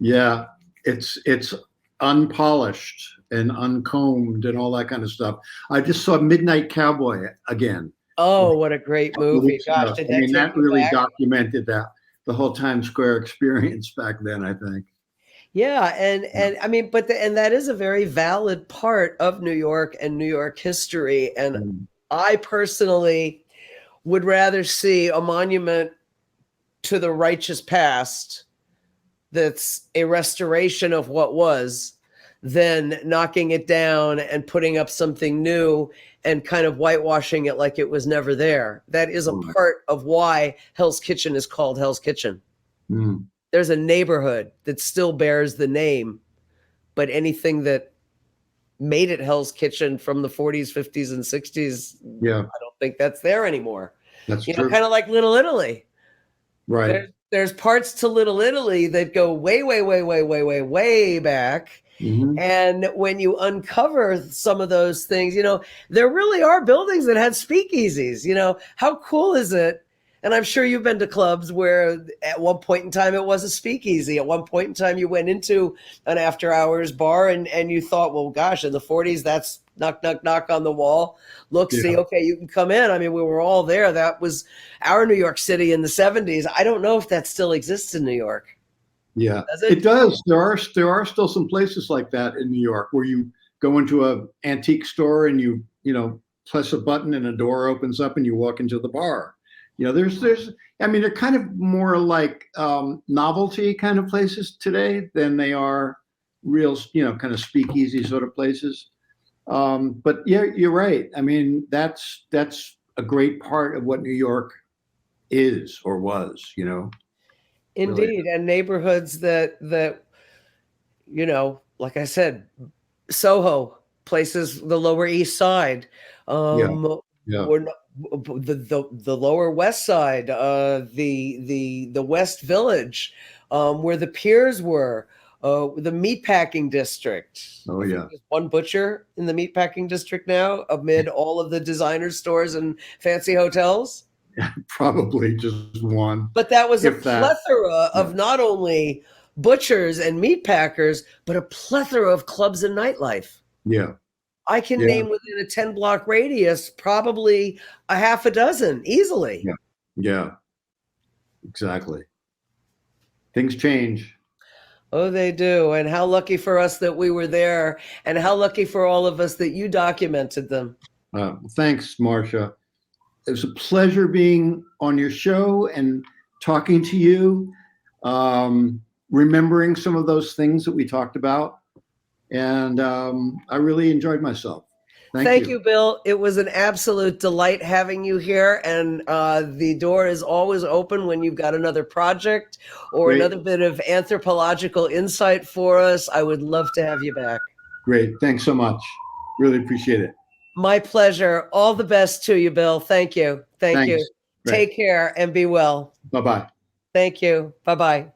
[SPEAKER 2] Yeah, it's unpolished and uncombed and all that kind of stuff. I just saw Midnight Cowboy again.
[SPEAKER 1] Oh, what a great movie! Gosh,
[SPEAKER 2] that really documented the whole Times Square experience back then, I think.
[SPEAKER 1] Yeah, and I mean, and that is a very valid part of New York and New York history. And I personally would rather see a monument to the righteous past that's a restoration of what was than knocking it down and putting up something new and kind of whitewashing it like it was never there. That is a part of why Hell's Kitchen is called Hell's Kitchen. There's a neighborhood that still bears the name, but anything that made it Hell's Kitchen from the 40s, 50s, and 60s, I don't think that's there anymore.
[SPEAKER 2] That's true.
[SPEAKER 1] Kind of like Little Italy.
[SPEAKER 2] Right.
[SPEAKER 1] There's parts to Little Italy that go way, way, way, way, way, way, way back. And when you uncover some of those things, there really are buildings that had speakeasies. How cool is it? And I'm sure you've been to clubs where at one point in time it was a speakeasy. At one point in time you went into an after hours bar and you thought, well, gosh, in the 40s, that's knock, knock, knock on the wall. Look, see, okay, you can come in. I mean, we were all there. That was our New York City in the 70s. I don't know if that still exists in New York.
[SPEAKER 2] Yeah, it does. There are still some places like that in New York where you go into an antique store and you press a button and a door opens up and you walk into the bar. I mean, they're kind of more like novelty kind of places today than they are real, kind of speakeasy sort of places. But yeah, you're right. I mean, that's a great part of what New York is or was,
[SPEAKER 1] Indeed,
[SPEAKER 2] really.
[SPEAKER 1] and neighborhoods that like I said, Soho, places, the Lower East Side,
[SPEAKER 2] Yeah, yeah,
[SPEAKER 1] were not, the Lower West Side, the West Village, where the piers were, the meatpacking district.
[SPEAKER 2] oh
[SPEAKER 1] I think
[SPEAKER 2] yeah.
[SPEAKER 1] there's one butcher in the meatpacking district now, amid all of the designer stores and fancy hotels.
[SPEAKER 2] Probably just one,
[SPEAKER 1] But that was a
[SPEAKER 2] if that.
[SPEAKER 1] plethora
[SPEAKER 2] Yeah,
[SPEAKER 1] of not only butchers and meat packers, but a plethora of clubs and nightlife.
[SPEAKER 2] yeah,
[SPEAKER 1] I can
[SPEAKER 2] yeah,
[SPEAKER 1] name within a 10-block radius probably a half a dozen easily.
[SPEAKER 2] yeah, yeah, exactly. Things change.
[SPEAKER 1] Oh, they do. And how lucky for us that we were there, and how lucky for all of us that you documented them.
[SPEAKER 2] Thanks, Marsha. It was a pleasure being on your show and talking to you, remembering some of those things that we talked about. And I really enjoyed myself.
[SPEAKER 1] Thank you, Bill. It was an absolute delight having you here. And the door is always open when you've got another project or
[SPEAKER 2] Great.
[SPEAKER 1] another bit of anthropological insight for us. I would love to have you back.
[SPEAKER 2] Great. Thanks so much. Really appreciate it.
[SPEAKER 1] My pleasure. All the best to you, Bill. Thank you. Thank
[SPEAKER 2] Thanks.
[SPEAKER 1] you.
[SPEAKER 2] Great.
[SPEAKER 1] Take care and be well.
[SPEAKER 2] Bye-bye.
[SPEAKER 1] Thank you. Bye-bye.